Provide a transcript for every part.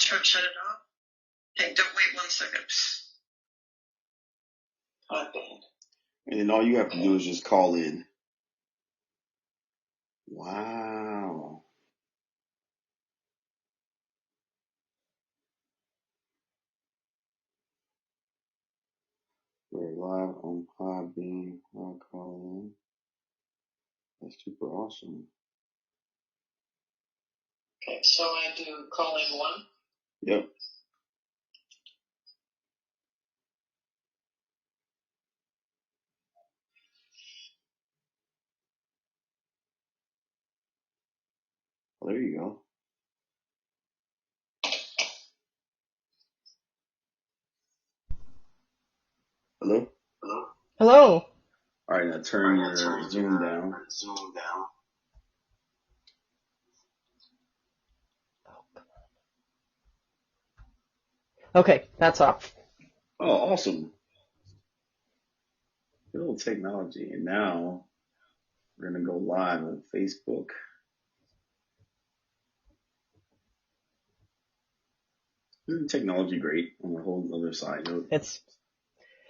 try to shut it off. Hey, don't wait 1 second. And then all you have to do is just call in. Wow. We're live on Podbean. I'll call in. That's super awesome. Okay, so I do call in 1. Yep. Well, there you go. Hello? Hello. All right, now turn your Zoom down. Okay, that's off. Oh, awesome. Good old technology. And now we're going to go live on Facebook. Isn't technology great on the whole other side of it?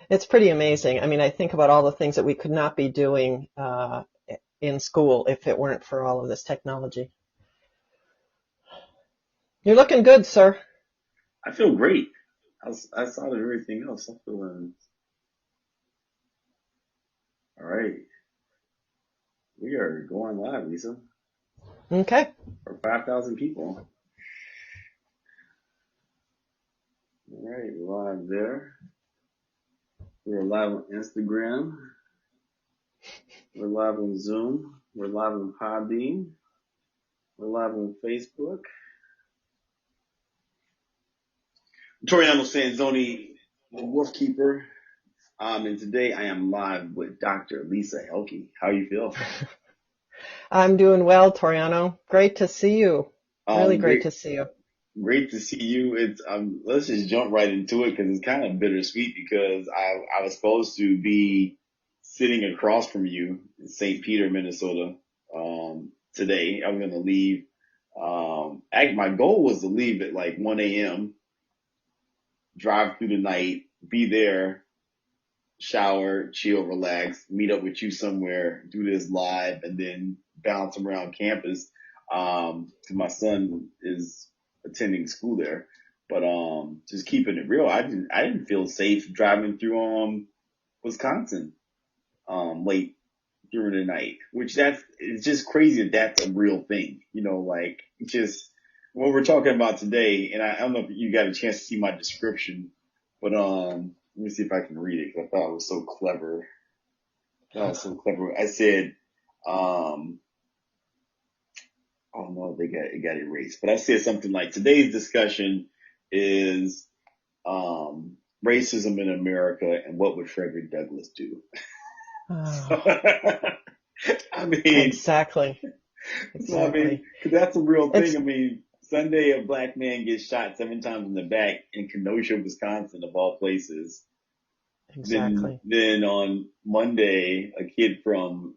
It's pretty amazing. I mean, I think about all the things that we could not be doing in school if it weren't for all of this technology. You're looking good, sir. I feel great. Outside of everything else, I feel all right. We are going live, Lisa. Okay. For 5,000 people. All right, we're live there. We're live on Instagram. We're live on Zoom. We're live on Podbean. We're live on Facebook. Toriano Sanzoni, the Wolf Keeper. And today I am live with Dr. Lisa Helke. How you feel? I'm doing well, Toriano. Great to see you. Really great to see you. Great to see you. It's let's just jump right into it because it's kind of bittersweet because I was supposed to be sitting across from you in St. Peter, Minnesota, today. I was gonna leave. My goal was to leave at like 1 a.m., drive through the night, be there, shower, chill, relax, meet up with you somewhere, do this live, and then bounce around campus. 'Cause my son is attending school there, but just keeping it real, I didn't feel safe driving through Wisconsin late during the night, which it's just crazy that's a real thing, like just what we're talking about today. And I don't know if you got a chance to see my description, but let me see if I can read it because I thought it was so clever. I said, oh no, it got erased. But I said something like today's discussion is racism in America and what would Frederick Douglass do? I mean, Exactly. So, I mean, because that's a real thing. I mean, Sunday a black man gets shot 7 times in the back in Kenosha, Wisconsin, of all places. Exactly. Then on Monday, a kid from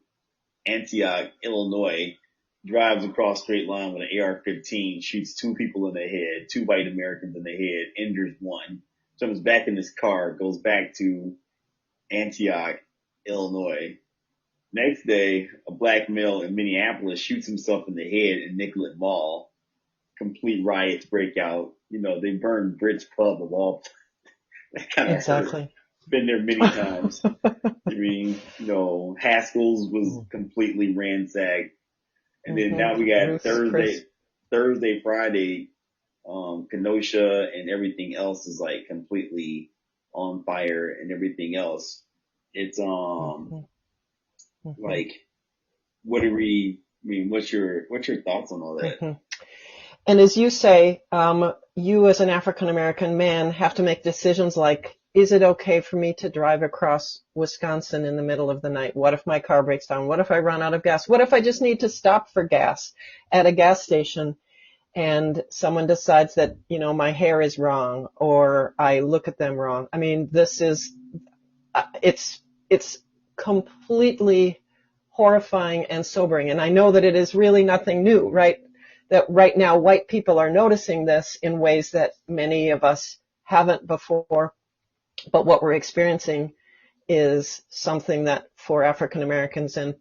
Antioch, Illinois, drives across straight line with an AR-15, shoots 2 people in the head, 2 white Americans in the head, injures 1, jumps back in his car, goes back to Antioch, Illinois. Next day, a black male in Minneapolis shoots himself in the head in Nicollet Mall. Complete riots break out. They burn Brit's Pub of all. That kind of hurt. Been there many times. I mean, Haskell's was completely ransacked. And then now we got Thursday, Friday, Kenosha and everything else is like completely on fire and everything else. It's, like, what's your thoughts on all that? And as you say, you as an African American man have to make decisions like, is it okay for me to drive across Wisconsin in the middle of the night? What if my car breaks down? What if I run out of gas? What if I just need to stop for gas at a gas station and someone decides that, my hair is wrong or I look at them wrong? I mean, it's completely horrifying and sobering. And I know that it is really nothing new, right? that right now white people are noticing this in ways that many of us haven't before. But what we're experiencing is something that for African Americans and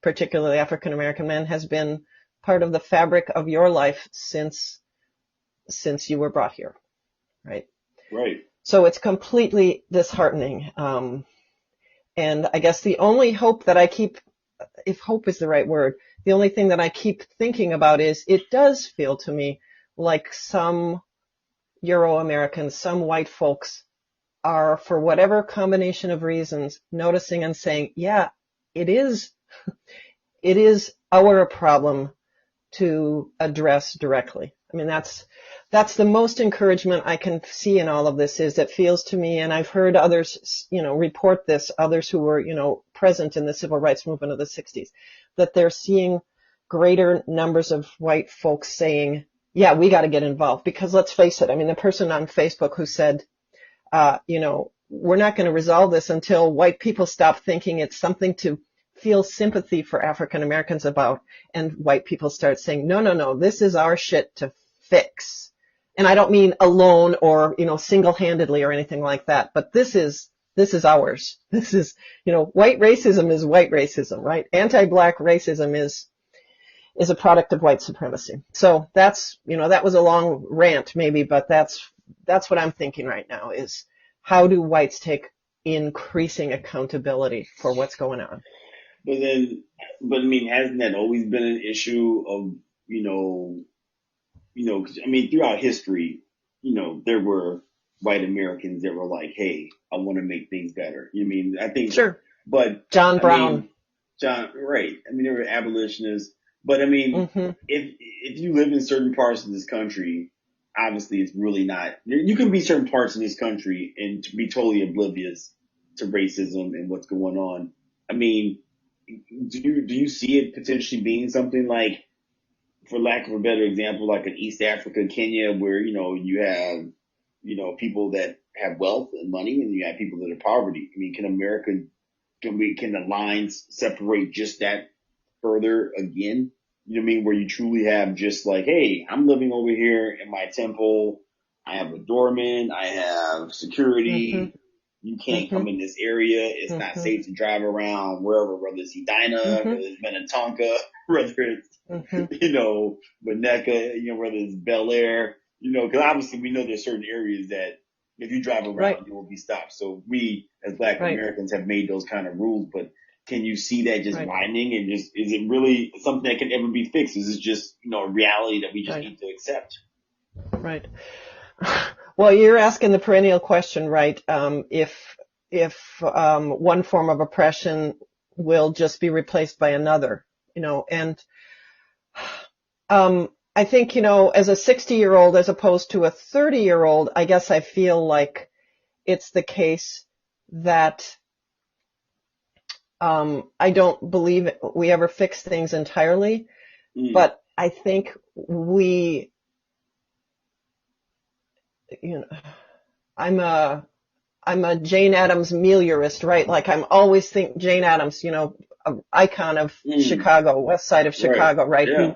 particularly African American men has been part of the fabric of your life since you were brought here, right? Right. So it's completely disheartening. And I guess the only hope that I keep, if hope is the right word, the only thing that I keep thinking about is it does feel to me like some Euro-Americans, some white folks are, for whatever combination of reasons, noticing and saying, yeah, it is our problem to address directly. I mean, that's the most encouragement I can see in all of this. Is it feels to me, and I've heard others, report this, others who were, present in the civil rights movement of the 60s, that they're seeing greater numbers of white folks saying, yeah, we got to get involved. Because let's face it, I mean, the person on Facebook who said, we're not going to resolve this until white people stop thinking it's something to feel sympathy for African Americans about, and white people start saying, no, this is our shit to fix. And I don't mean alone or, single-handedly or anything like that, but this is ours. This is, white racism is white racism, right? Anti-black racism is a product of white supremacy. So that's, that was a long rant maybe, but that's what I'm thinking right now is how do whites take increasing accountability for what's going on? But I mean, hasn't that always been an issue of, 'cause, I mean, throughout history, there were white Americans that were like, hey, I want to make things better. I think, sure. But John Brown. Right. I mean, there were abolitionists, but I mean, if you live in certain parts of this country, obviously it's really not, you can be certain parts of this country and to be totally oblivious to racism and what's going on. I mean, do you see it potentially being something like, for lack of a better example, like in East Africa, Kenya, where, you have, people that have wealth and money and you have people that are poverty. I mean, can the lines separate just that further again? You know what I mean? Where you truly have just like, hey, I'm living over here in my temple. I have a doorman. I have security. You can't come in this area. It's not safe to drive around wherever, whether it's Edina, whether it's Minnetonka, whether it's, Winnetka, whether it's Bel Air, because obviously we know there's certain areas that if you drive around, you will be stopped. So we, as Black Americans, have made those kind of rules, but can you see that just widening and just, is it really something that can ever be fixed? Is it just, a reality that we just need to accept? Right. Well, you're asking the perennial question, right? If one form of oppression will just be replaced by another, and I think, as a 60-year-old as opposed to a 30-year-old, I guess I feel like it's the case that I don't believe we ever fix things entirely, but I think I'm a Jane Addams meliorist, right? Like I'm always think Jane Addams, an icon of Chicago, west side of Chicago, right? Yeah. Who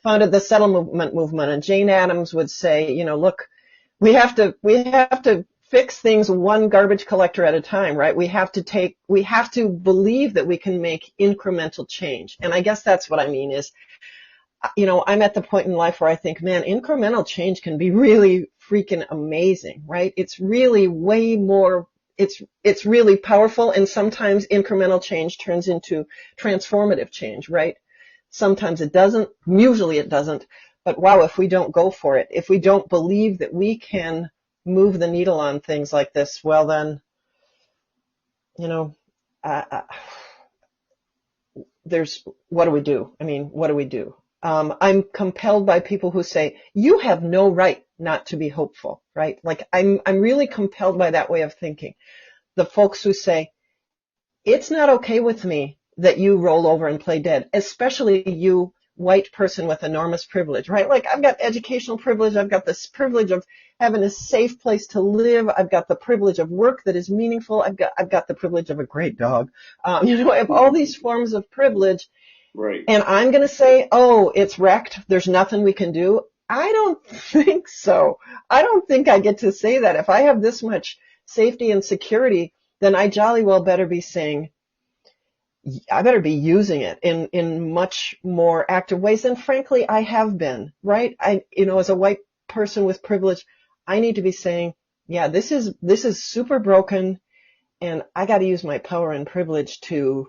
founded the settlement movement. And Jane Addams would say, look, we have to fix things one garbage collector at a time, right? We have to believe that we can make incremental change. And I guess that's what I mean is, I'm at the point in life where I think, man, incremental change can be really freaking amazing, right? It's really way more, it's really powerful, and sometimes incremental change turns into transformative change, right? Sometimes it doesn't, usually it doesn't, but wow, if we don't go for it, if we don't believe that we can move the needle on things like this, well then, what do we do? I mean, what do we do? I'm compelled by people who say, you have no right not to be hopeful, right? Like I'm really compelled by that way of thinking. The folks who say, it's not okay with me that you roll over and play dead, especially you white person with enormous privilege, right? Like I've got educational privilege. I've got this privilege of having a safe place to live. I've got the privilege of work that is meaningful. I've got the privilege of a great dog. I have all these forms of privilege. Right. And I'm going to say, oh, it's wrecked. There's nothing we can do. I don't think so. I don't think I get to say that. If I have this much safety and security, then I jolly well better be saying, I better be using it in much more active ways. And frankly, I have been, right? As a white person with privilege, I need to be saying, yeah, this is super broken, and I got to use my power and privilege to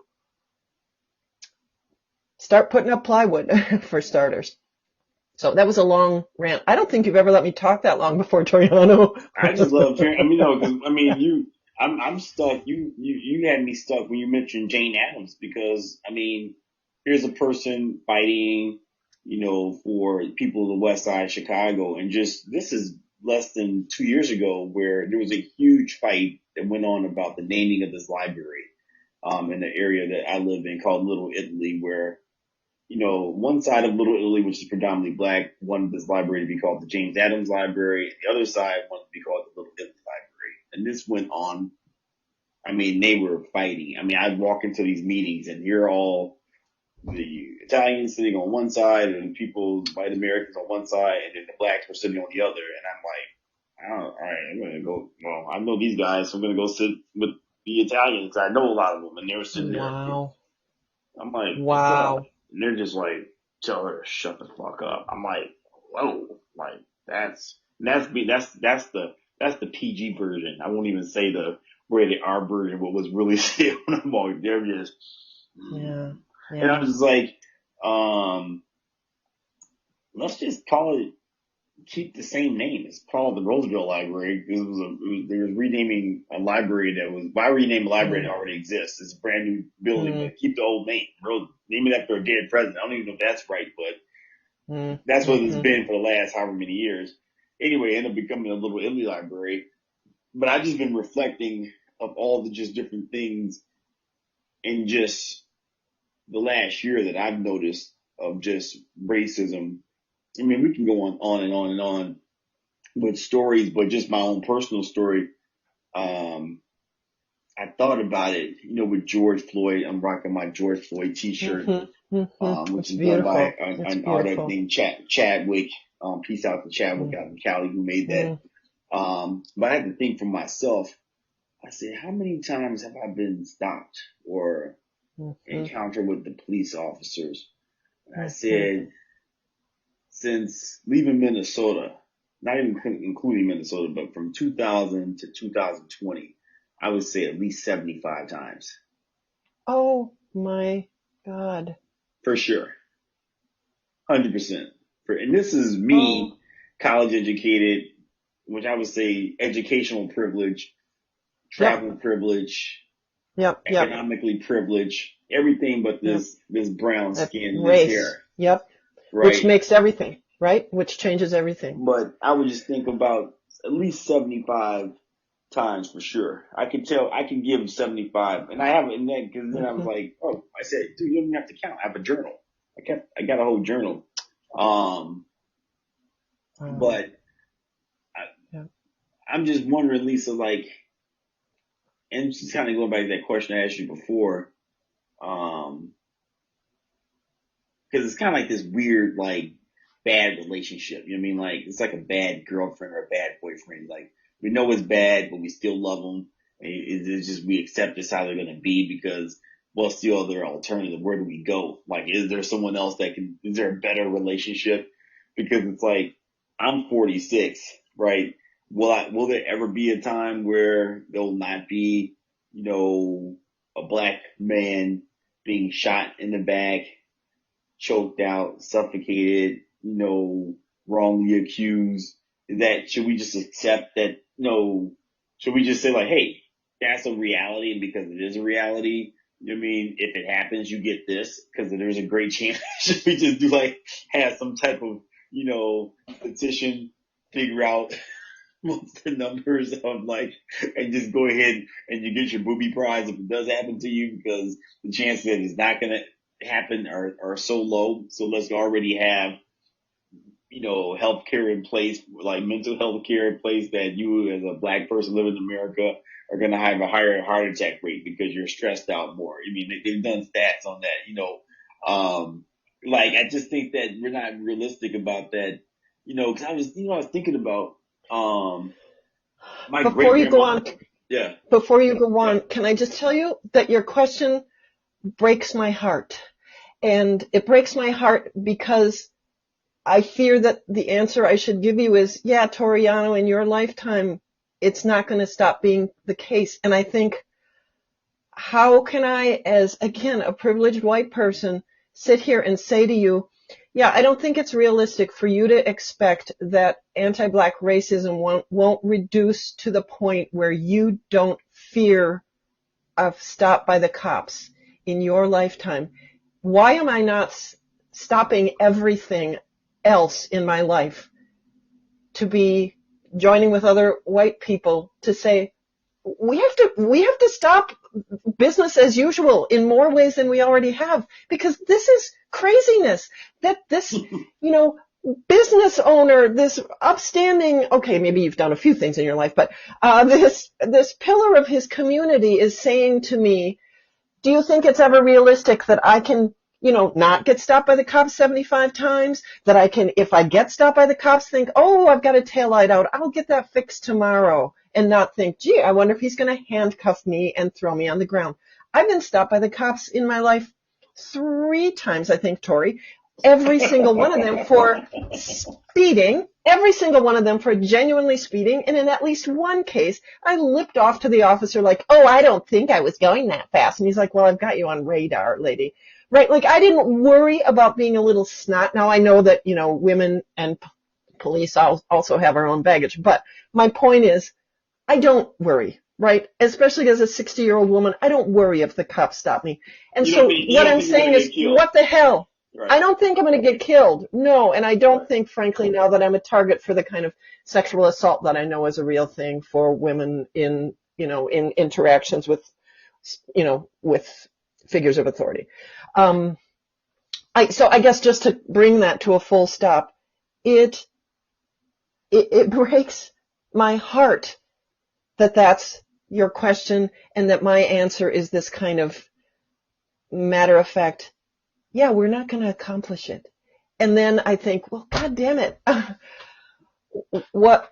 start putting up plywood for starters. So that was a long rant. I don't think you've ever let me talk that long before, Toriano. I just love hearing. I mean, no, because I mean, I'm stuck. You had me stuck when you mentioned Jane Addams because I mean, here's a person fighting, for people of the West Side of Chicago, and just this is less than 2 years ago where there was a huge fight that went on about the naming of this library, in the area that I live in called Little Italy, where one side of Little Italy, which is predominantly black, wanted this library to be called the James Adams Library. The other side wanted to be called the Little Italy Library. And this went on. I mean, they were fighting. I mean, I'd walk into these meetings and you're all the Italians sitting on one side and people, white Americans on one side, and then the blacks were sitting on the other. And I'm like, all right, I'm going to go. Well, I know these guys, so I'm going to go sit with the Italians. I know a lot of them, and they were sitting there. Wow. I'm like, wow. And they're just like, tell her to shut the fuck up. I'm like, whoa, like that's the PG version. I won't even say the rated R version, what was really said when I'm like, they're just, Yeah. And I'm just like, let's just call it, keep the same name. It's called the Roosevelt Library. They was renaming a library why rename a library that already exists? It's a brand new building, but keep the old name. Name it after a dead president. I don't even know if that's right, but that's what it's been for the last however many years. Anyway, it ended up becoming a Little Italy Library. But I've just been reflecting of all the just different things in just the last year that I've noticed of just racism. I mean, we can go on and on and on with stories, but just my own personal story. I thought about it, with George Floyd. I'm rocking my George Floyd t-shirt, which is done by an artist named Chadwick. Peace out to Chadwick out in Cali who made that. But I had to think for myself. I said, how many times have I been stopped or encountered with the police officers? And I said, since leaving Minnesota, not even including Minnesota, but from 2000 to 2020, I would say at least 75 times. Oh my God. For sure. 100%. And this is me, college educated, which I would say educational privilege, travel privilege, economically privileged, everything but this brown skin, race. This hair. Yep. Right. Which makes everything, right? Which changes everything. But I would just think about at least 75 times for sure. I can give 75. And I have it, because then I was like, I said, dude, you don't even have to count. I have a journal. I got a whole journal. But I'm just wondering, Lisa, like, and just kind of going back to that question I asked you before, because it's kind of like this weird, like, bad relationship. You know what I mean? Like, it's like a bad girlfriend or a bad boyfriend. Like, we know it's bad, but we still love them. It's just we accept this how they're going to be because what's the other alternative? Where do we go? Like, is there someone else is there a better relationship? Because it's like, I'm 46, right? Will there ever be a time where there'll not be, a black man being shot in the back, choked out, suffocated, wrongly accused? Should we just accept that? Should we just say like, hey, that's a reality, and because it is a reality, I mean, if it happens, you get this, because there's a great chance. Should we just have some type of, petition, figure out what's the numbers of and just go ahead and you get your booby prize if it does happen to you, because the chances that it's not going to happen are so low. So let's already have, healthcare in place, like mental health care in place, that you as a black person living in America are going to have a higher heart attack rate because you're stressed out more. I mean, they've done stats on that, Um, like I just think that we're not realistic about that, because I was thinking about, my Before great you go grandmother. on, Yeah, before you go yeah. on, can I just tell you that your question breaks my heart? And it breaks my heart because I fear that the answer I should give you is, yeah, Toriano, in your lifetime, it's not going to stop being the case. And I think, how can I, as again, a privileged white person, sit here and say to you, yeah, I don't think it's realistic for you to expect that anti-black racism won't reduce to the point where you don't fear of stop by the cops in your lifetime. Why am I not stopping everything else in my life to be joining with other white people to say, we have to stop business as usual in more ways than we already have, because this is craziness that this, business owner, this upstanding, okay, maybe you've done a few things in your life, but this pillar of his community is saying to me, do you think it's ever realistic that I can, not get stopped by the cops 75 times? That I can, if I get stopped by the cops, think, oh, I've got a taillight out, I'll get that fixed tomorrow, and not think, gee, I wonder if he's going to handcuff me and throw me on the ground. I've been stopped by the cops in my life 3 times, I think, Tori. Every single one of them for speeding, every single one of them for genuinely speeding, and in at least one case, I lipped off to the officer like, oh, I don't think I was going that fast. And he's like, well, I've got you on radar, lady. Right? Like, I didn't worry about being a little snot. Now, I know that, women and police also have our own baggage. But my point is, I don't worry, right? Especially as a 60-year-old woman, I don't worry if the cops stop me. And You don't so think what I'm you're gonna saying is, get killed, what the hell? I right? don't think I'm going to get killed. No, and I don't Right. think, frankly, now that I'm a target for the kind of sexual assault that I know is a real thing for women in, in interactions with, with figures of authority. So I guess just to bring that to a full stop, it breaks my heart that that's your question and that my answer is this kind of matter of fact, yeah, we're not going to accomplish it. And then I think, well, God damn it. What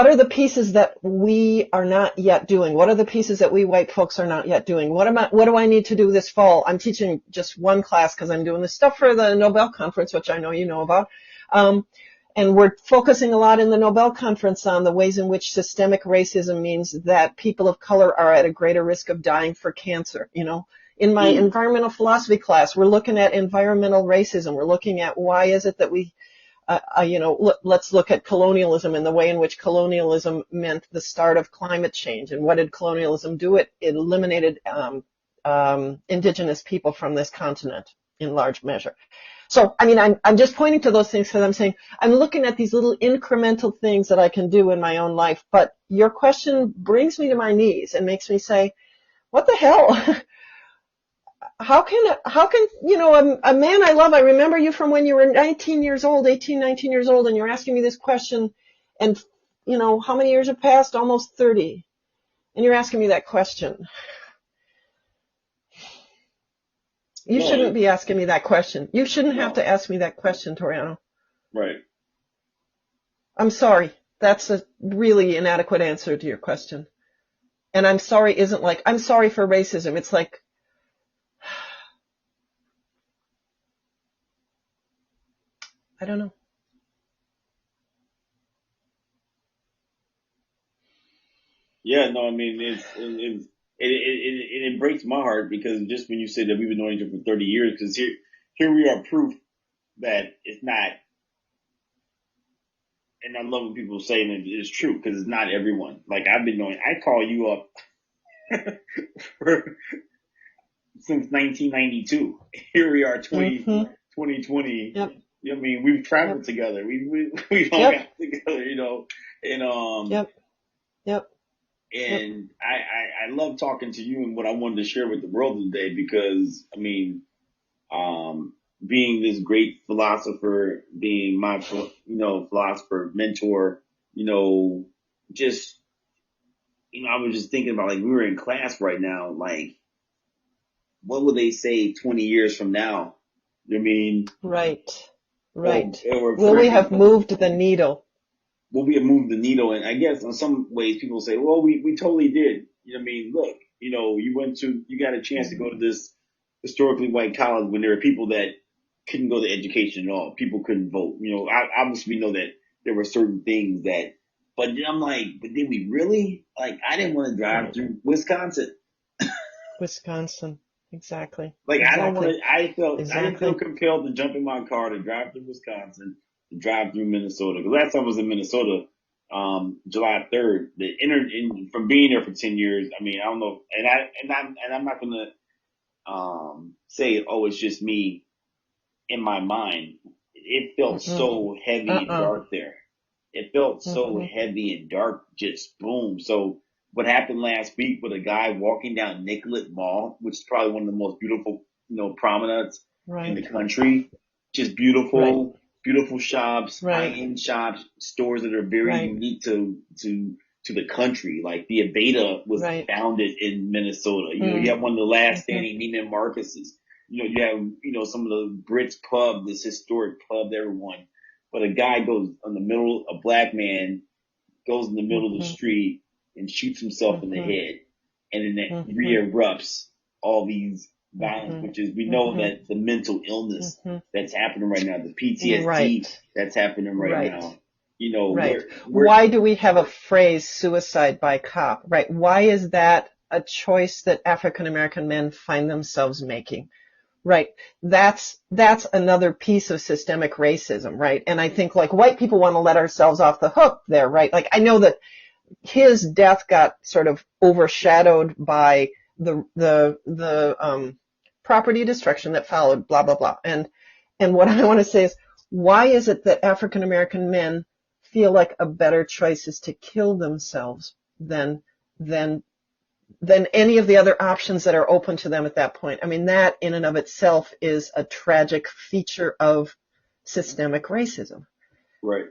are the pieces that we are not yet doing? What are the pieces that we white folks are not yet doing? What do I need to do this fall? I'm teaching just one class because I'm doing this stuff for the Nobel Conference, which I know you know about. And we're focusing a lot in the Nobel Conference on the ways in which systemic racism means that people of color are at a greater risk of dying for cancer. In my environmental philosophy class, we're looking at environmental racism. We're looking at why is it that we let's look at colonialism and the way in which colonialism meant the start of climate change. And what did colonialism do? It eliminated indigenous people from this continent in large measure. So, I'm just pointing to those things because I'm saying I'm looking at these little incremental things that I can do in my own life. But your question brings me to my knees and makes me say, what the hell? How can, a man I love, I remember you from when you were 19 years old, 18, 19 years old, and you're asking me this question, and, how many years have passed? Almost 30. And you're asking me that question. You shouldn't be asking me that question. You shouldn't have to ask me that question, Toriano. Right. I'm sorry. That's a really inadequate answer to your question. And I'm sorry isn't like, I'm sorry for racism. It's like, I don't know. Yeah, no, I mean it breaks my heart because just when you say that we've been knowing each other for 30 years, because here we are proof that it's not, and I love when people say that it's true because it's not everyone. Like I've been knowing, I call you up for, since 1992. Here we are, 2020. Yep. I mean, we've traveled together. We all got together, and Yep. And I love talking to you and what I wanted to share with the world today because, I mean, being this great philosopher, being my, philosopher mentor, just, I was just thinking about like, we were in class right now, like, what would they say 20 years from now? You know what I mean? Right. Or, Right. or Will for we have example, moved the needle? will we have moved the needle? And I guess in some ways people say, well, we totally did. You know what I mean? Look, you got a chance to go to this historically white college when there were people that couldn't go to education at all. People couldn't vote. Obviously we know that there were certain things that, but then I'm like, but did we really? Like, I didn't want to drive Right. through Wisconsin. Wisconsin. Exactly. Like, I don't want Exactly. to, I didn't feel Exactly. compelled to jump in my car to drive through Wisconsin, to drive through Minnesota. Because last time I was in Minnesota, July 3rd, from being there for 10 years, I mean, I don't know, and I'm not going to, say, oh, it's just me in my mind. It felt Mm-mm. so heavy and Uh-uh. dark there. It felt so Mm-hmm. heavy and dark, just boom. So what happened last week with a guy walking down Nicollet Mall, which is probably one of the most beautiful, promenades in the Right. country. Just Right. beautiful, beautiful shops, Right. high-end shops, stores that are very Right. unique to the country. Like the Aveda was Right. founded in Minnesota. You Mm. have one of the last Mm-hmm. standing Neiman Marcus's. You have, some of the Brits pub, this historic pub, everyone. But a black man goes in the middle of the Mm-hmm. street and shoots himself in the Mm-hmm. head. And then that Mm-hmm. re-erupts all these violence, Mm-hmm. which is, we know Mm-hmm. that the mental illness Mm-hmm. that's happening right now, the PTSD Right. that's happening right Right. now, Right. we're, Why do we have a phrase suicide by cop? Right. Why is that a choice that African American men find themselves making? Right. That's another piece of systemic racism, right? And I think like white people want to let ourselves off the hook there, right? Like I know that his death got sort of overshadowed by the property destruction that followed, blah blah blah. And what I want to say is, why is it that African American men feel like a better choice is to kill themselves than than any of the other options that are open to them at that point? I mean, that in and of itself is a tragic feature of systemic racism. right.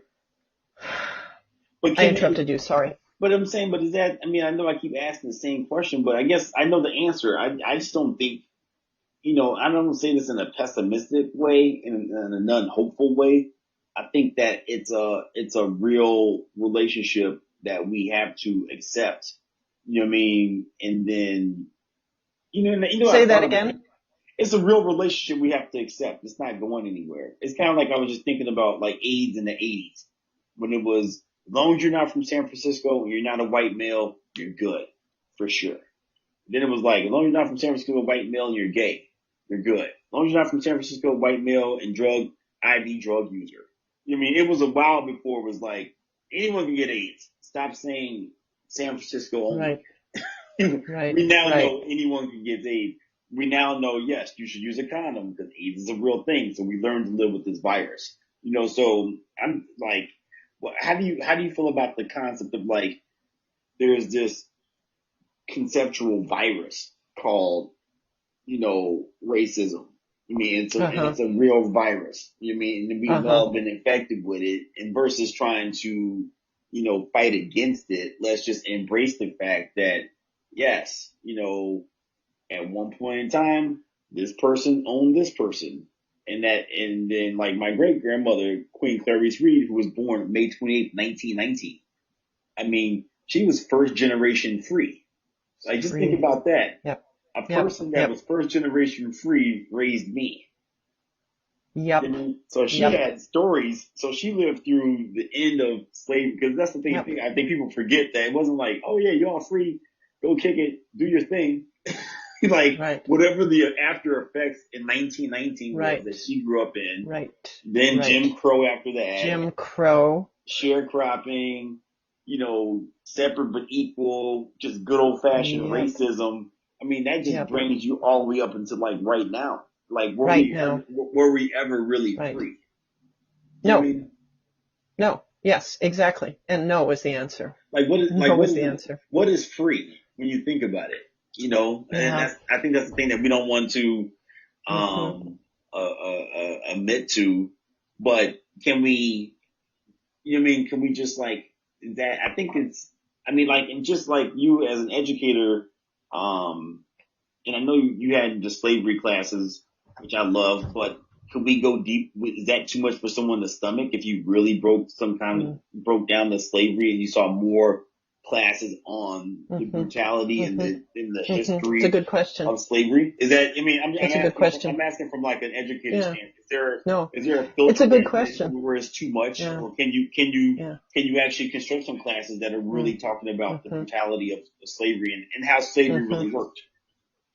But I can they, interrupted you, sorry. but I'm saying, but is that, I mean, I know I keep asking the same question, but I guess I know the answer. I just don't think, I don't say this in a pessimistic way, in a non-hopeful way. I think that it's a real relationship that we have to accept. You know what I mean? And then, I Say that thought about it. again. It's a real relationship we have to accept. It's not going anywhere. It's kind of like I was just thinking about like AIDS in the 80s when it was, as long as you're not from San Francisco and you're not a white male, you're good for sure. Then it was like, as long as you're not from San Francisco, white male, and you're gay, you're good. As long as you're not from San Francisco, white male, and IV drug user. I mean, it was a while before it was like, anyone can get AIDS. Stop saying San Francisco only. Right, right, We now right. know anyone can get AIDS. We now know, yes, you should use a condom because AIDS is a real thing. So we learned to live with this virus. So I'm like, how do you feel about the concept of like, there's this conceptual virus called, racism. I mean, Uh-huh. it's a real virus. I mean, and we've Uh-huh. all been infected with it. And versus trying to, fight against it, let's just embrace the fact that, yes, at one point in time, this person owned this person. And then like my great grandmother, Queen Clarice Reed, who was born May 28th, 1919. I mean, she was first generation free. Like, just think Free. about that. Yep. A Yep. person that Yep. was first generation free raised me. Yep. So she Yep. had stories. So she lived through the end of slavery. Because that's the thing. Yep. I think people forget that it wasn't like, oh yeah, you're all free. Go kick it. Do your thing. Like, Right. whatever the after effects in 1919 was Right. that she grew up in. Right. Then Right. Jim Crow after that. Jim Crow. Sharecropping, separate but equal, just good old fashioned Yep. racism. I mean, that just Yep. brings you all the way up into like right now. Like, Right now. were we ever really Right. free? You know what I No. mean? No. Yes, exactly. And no was the answer. Like, No was the answer. what is free when you think about it? And Yeah. I think that's the thing that we don't want to, Mm-hmm. admit to, but can we, can we just like that? I think and just like you as an educator, and I know you had the slavery classes, which I love, but could we go deep? Is that too much for someone to stomach? If you really broke down the slavery and you saw more classes on the Mm-hmm. brutality and Mm-hmm. the Mm-hmm. It's a history good question. of slavery? Is that? I mean, It's a good question. I'm asking from like an educator Yeah. stand. No, Is there a it's filter a good question. where it's too much, Yeah. or Yeah. can you actually construct some classes that are really talking about the Mm-hmm. brutality of slavery and how slavery Mm-hmm. really worked?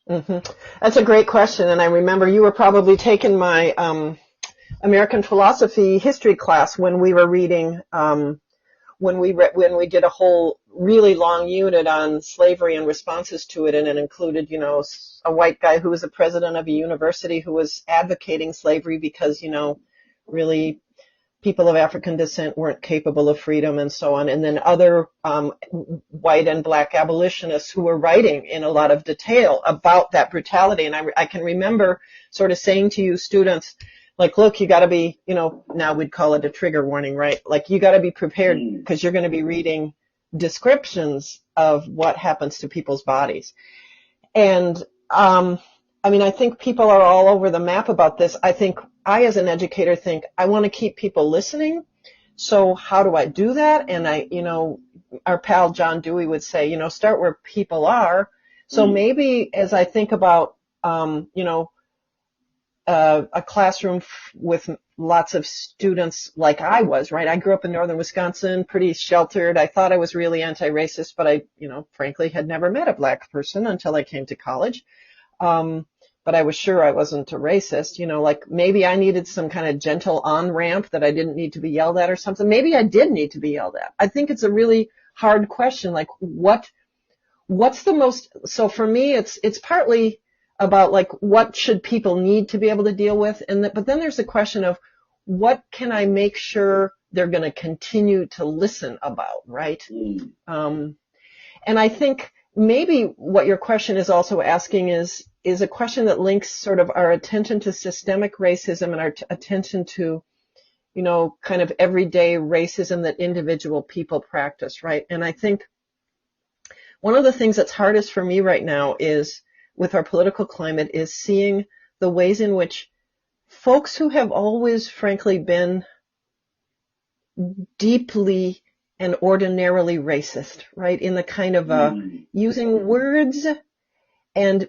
Mm-hmm. That's a great question, and I remember you were probably taking my American philosophy history class when we were reading when we did a whole really long unit on slavery and responses to it, and it included, a white guy who was a president of a university who was advocating slavery because, really people of African descent weren't capable of freedom and so on, and then other white and black abolitionists who were writing in a lot of detail about that brutality. And I can remember sort of saying to you students, like, look, you got to be, now we'd call it a trigger warning, right? Like, you got to be prepared because you're going to be reading descriptions of what happens to people's bodies. And I think people are all over the map about this. I think I, as an educator, think I want to keep people listening. So how do I do that? And our pal John Dewey would say, start where people are. So maybe as I think about, a classroom with lots of students like I was, right? I grew up in northern Wisconsin, pretty sheltered. I thought I was really anti-racist, but I, frankly had never met a black person until I came to college. But I was sure I wasn't a racist, like maybe I needed some kind of gentle on-ramp that I didn't need to be yelled at or something. Maybe I did need to be yelled at. I think it's a really hard question. Like what's the most, so for me, it's partly about like what should people need to be able to deal with, but then there's the question of what can I make sure they're going to continue to listen about, right? And I think maybe what your question is also asking is a question that links sort of our attention to systemic racism and our attention to, kind of everyday racism that individual people practice, right? And I think one of the things that's hardest for me right now is with our political climate is seeing the ways in which folks who have always, frankly, been deeply and ordinarily racist, right? In the kind of using words and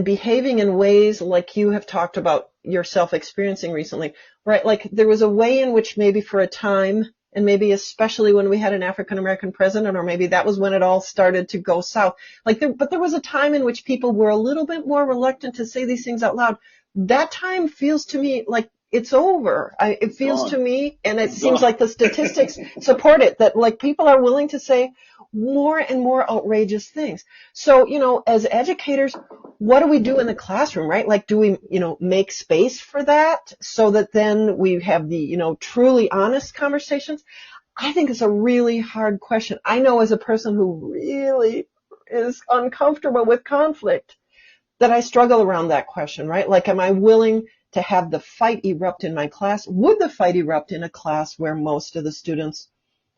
behaving in ways like you have talked about yourself experiencing recently, right? Like there was a way in which maybe for a time, and maybe especially when we had an African American president, or maybe that was when it all started to go south. But there was a time in which people were a little bit more reluctant to say these things out loud. That time feels to me like it's over. It feels to me, and it seems like the statistics support it, that like people are willing to say more and more outrageous things. So, as educators, what do we do in the classroom, right? Like, do we, make space for that so that then we have the, truly honest conversations? I think it's a really hard question. I know as a person who really is uncomfortable with conflict that I struggle around that question, right? Like, am I willing to have the fight erupt in my class? Would the fight erupt in a class where most of the students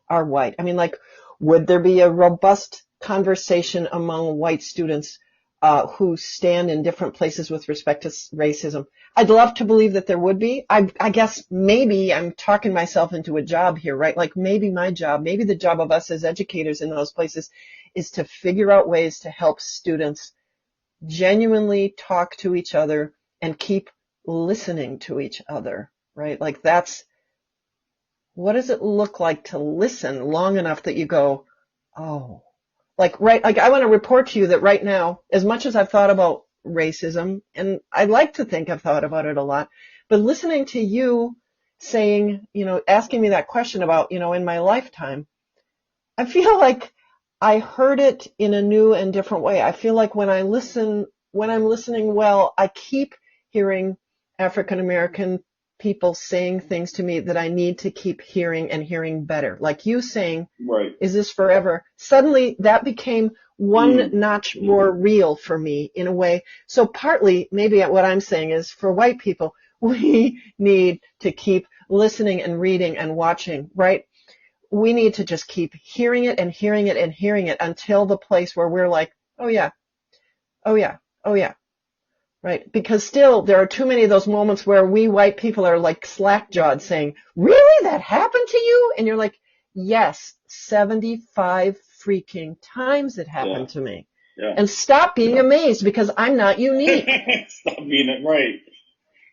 are white? I mean, like, would there be a robust conversation among white students who stand in different places with respect to racism? I'd love to believe that there would be. I guess maybe I'm talking myself into a job here, right? Like maybe my job, maybe the job of us as educators in those places is to figure out ways to help students genuinely talk to each other and keep listening to each other, right? Like what does it look like to listen long enough that you go, oh, like I want to report to you that right now, as much as I've thought about racism, and I'd like to think I've thought about it a lot, but listening to you saying, asking me that question about, in my lifetime, I feel like I heard it in a new and different way. I feel like when I'm listening well, I keep hearing African American people saying things to me that I need to keep hearing and hearing better. Like you saying, right, is this forever? Suddenly that became one notch more real for me in a way. So partly maybe what I'm saying is for white people, we need to keep listening and reading and watching, right? We need to just keep hearing it and hearing it and hearing it until the place where we're like, oh yeah, oh yeah, oh yeah. Right. Because still, there are too many of those moments where we white people are like slack-jawed saying, really? That happened to you? And you're like, yes, 75 freaking times it Yeah, happened to me. yeah. And stop being amazed because I'm not unique. Stop being it right.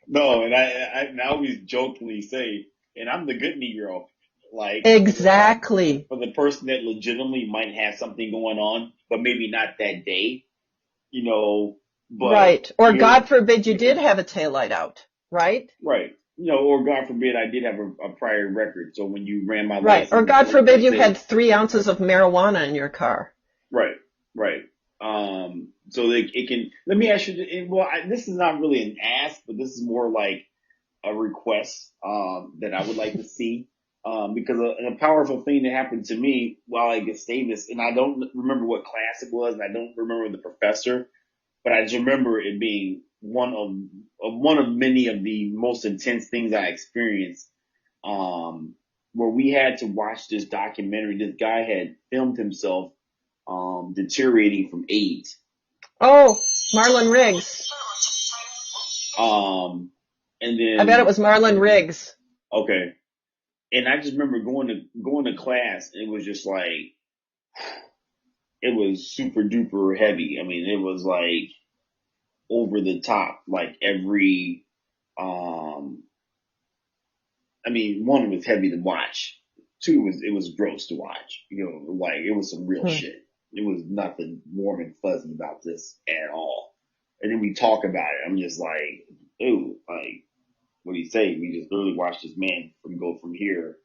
No, and I always jokingly say, and I'm the good Negro, like Exactly. for the person that legitimately might have something going on, but maybe not that day, you know. But Right. Or you're God forbid you did have a taillight out. Right? right, or God forbid I did have a prior record. So when you ran my Right. Or license, God forbid let's you say had 3 ounces of marijuana in your car. right, right. So it can. Let me ask you. Well, this is not really an ask, but this is more like a request that I would like to see. Because a powerful thing that happened to me while I Gustavus, and I don't remember what class it was, and I don't remember the professor, but I just remember it being one of many of the most intense things I experienced. Where we had to watch this documentary. This guy had filmed himself deteriorating from AIDS. Oh, Marlon Riggs. Um, and I bet it then was Marlon Riggs. okay, and I just remember going to class. It was just like it was super duper heavy. I mean, it was like over the top. Like every, um, I mean, one was heavy to watch. Two was it was gross to watch. Like it was some real Hmm. shit. It was nothing warm and fuzzy about this at all. And then we talk about it. I'm just like, ooh, like what do you say? We just literally watched this man go from here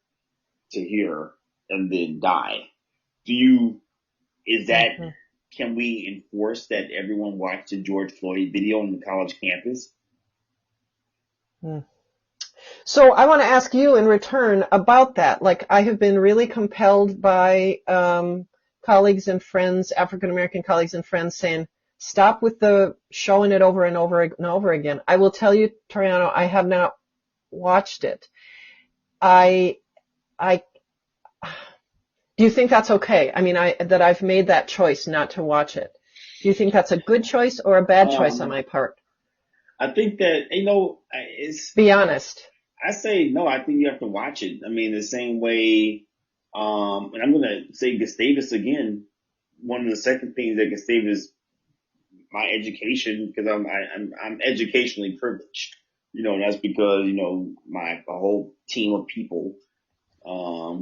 to here and then die. Do you, is that, Hmm. can we enforce that everyone watch the George Floyd video on the college campus? Hmm. So I want to ask you in return about that. Like I have been really compelled by colleagues and friends, African American colleagues and friends saying, stop with the showing it over and over and over again. I will tell you, Toriano, I have not watched it. I, I, do you think that's okay? I mean, that I've made that choice not to watch it. Do you think that's a good choice or a bad choice on Um, my part? I think that, it's, Be honest. I say no, I think you have to watch it. I mean, the same way, and I'm going to say Gustavus again. One of the second things that Gustavus, my education, because I'm educationally privileged. That's because, my a whole team of people.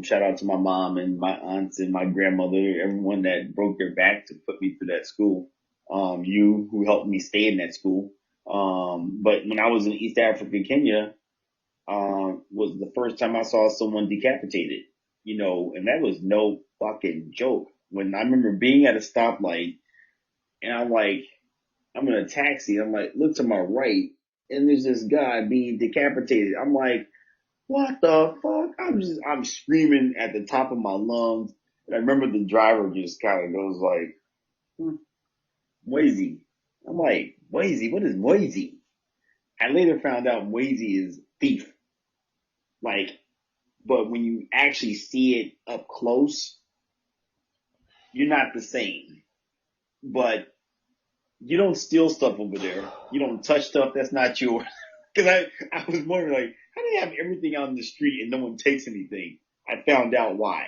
Shout out to my mom and my aunts and my grandmother, everyone that broke their back to put me through that school. You who helped me stay in that school. But when I was in East Africa, Kenya, was the first time I saw someone decapitated, and that was no fucking joke. When I remember being at a stoplight and I'm in a taxi, I'm like, look to my right and there's this guy being decapitated. I'm like, what the fuck? I'm screaming at the top of my lungs. And I remember the driver just kind of goes like, Moisey. I'm like, Moisey, what is Moisey? I later found out Moisey is thief. Like, but when you actually see it up close, you're not the same. But you don't steal stuff over there. You don't touch stuff that's not yours. Cause I was wondering like, how do they have everything out in the street and no one takes anything? I found out why.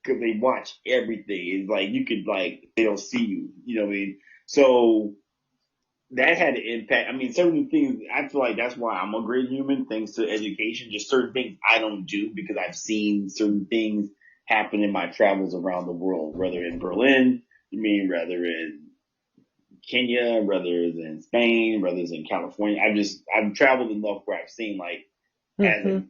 Cause they watch everything. It's like, you could like, they don't see you. You know what I mean? So that had an impact. I mean, certain things, I feel like that's why I'm a great human, thanks to education. Just certain things I don't do because I've seen certain things happen in my travels around the world, whether in Berlin, rather in Kenya, whether it's in Spain, whether it's in California. I've traveled enough where I've seen like, Hmm.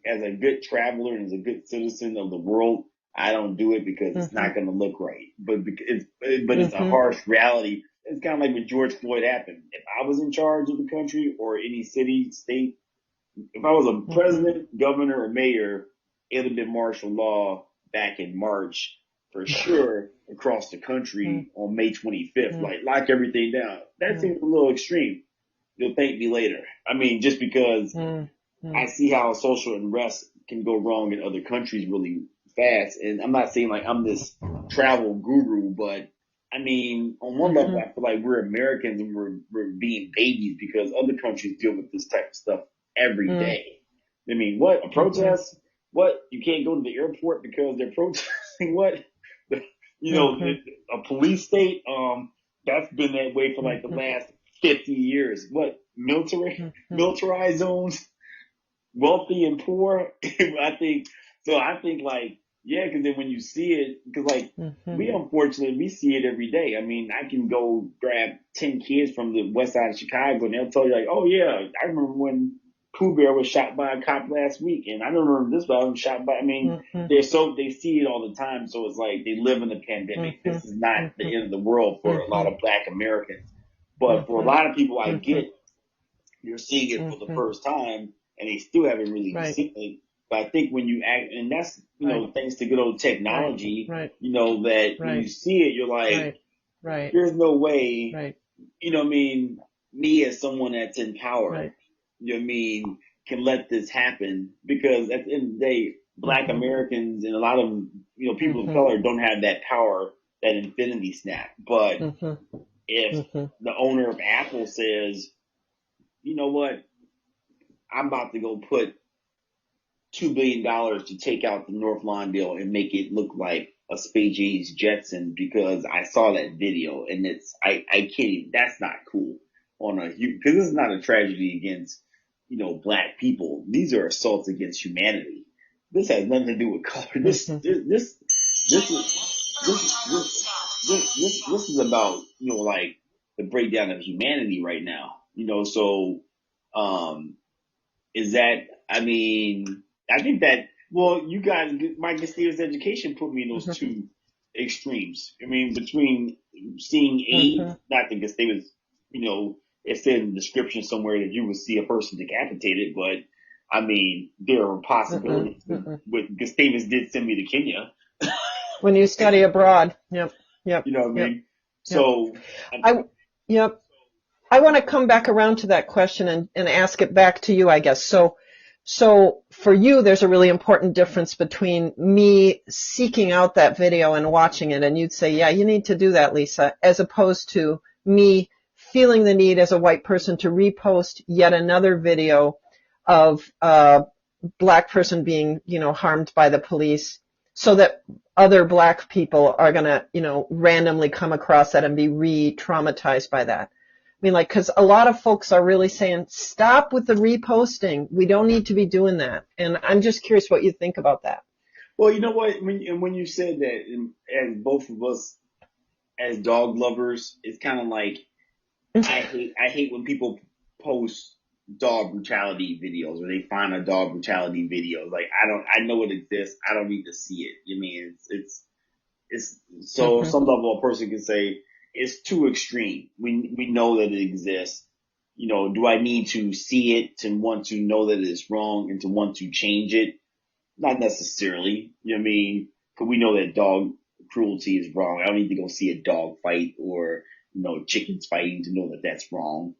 as a good traveler and as a good citizen of the world, I don't do it because it's Hmm. not going to look right. But it's a Hmm. harsh reality. It's kind of like when George Floyd happened. If I was in charge of the country or any city, state, if I was a Hmm. president, governor, or mayor, it would have been martial law back in March for sure across the country on May 25th. Hmm. Like lock everything down. That Hmm. seems a little extreme. You'll thank me later. I mean, just because Hmm. Hmm. I see how social unrest can go wrong in other countries really fast. And I'm not saying like I'm this travel guru, but I mean, on one level, Mhm. I feel like we're Americans and we're being babies because other countries deal with this type of stuff every Mm. day. I mean, what a Mhm. protest? What you can't go to the airport because they're protesting? What you know, Mhm. a police state? That's been that way for like the Mhm. last 50 years. What Mhm. militarized zones? Wealthy and poor. I think so. I think like yeah, because then when you see it, because like Mhm. we unfortunately we see it every day. I mean, I can go grab 10 kids from the west side of Chicago, and they'll tell you like, oh yeah, I remember when Pooh Bear was shot by a cop last week, and I don't remember this guy was shot by. I mean, Mhm. they see it all the time, so it's like they live in the pandemic. Mhm. This is not the Mhm. end of the world for a lot Mhm. of Black Americans, but for a Mhm. lot of people, I Mhm. get you're seeing it for the Mhm. first time and they still haven't really Right. seen it. But I think when you act, and that's, Right. thanks to good old Right. technology, Right. that when you Right. see it, you're like, Right. Right. there's no way, Right. what I mean, me as someone that's in power, Right. what I mean, can let this happen because at the end of the day, Black Mhm. Americans and a lot of, people of Mhm. color don't have that power, that infinity snap. But Mhm. if Mhm. the owner of Apple says, you know what, I'm about to go put $2 billion to take out the North Lawn deal and make it look like a Space Jetson because I saw that video and I can't even, that's not cool on a, because this is not a tragedy against, Black people. These are assaults against humanity. This has nothing to do with color. Mhm. This is, this is about, like the breakdown of humanity right now, so, um, is that, I mean, I think that, well, you guys, Mike Castillo's education put me in those Mhm. two extremes. I mean, between seeing AIDS, Mhm. not that Gustavus, it said in the description somewhere that you would see a person decapitated, but I mean, there are Mhm. possibilities. Mhm. With Gustavus did send me to Kenya. When you study abroad. Yep. Yep. You know what I Yep. mean? Yep. So, I. Yep. I want to come back around to that question and ask it back to you, I guess. So for you, there's a really important difference between me seeking out that video and watching it, and you'd say, yeah, you need to do that, Lisa, as opposed to me feeling the need as a white person to repost yet another video of a black person being, harmed by the police so that other black people are going to, randomly come across that and be re-traumatized by that. I mean, like, because a lot of folks are really saying, stop with the reposting. We don't need to be doing that. And I'm just curious what you think about that. well, you know what? When you said that, and both of us as dog lovers, it's kind of like I hate when people post dog brutality videos or they find a dog brutality video. Like I know it exists. I don't need to see it. I mean, it's so Mm-hmm. some level a person can say it's too extreme. We know that it exists. Do I need to see it to want to know that it's wrong and to want to change it? Not necessarily. You know what I mean? Because we know that dog cruelty is wrong. I don't need to go see a dog fight or, chickens fighting to know that that's wrong.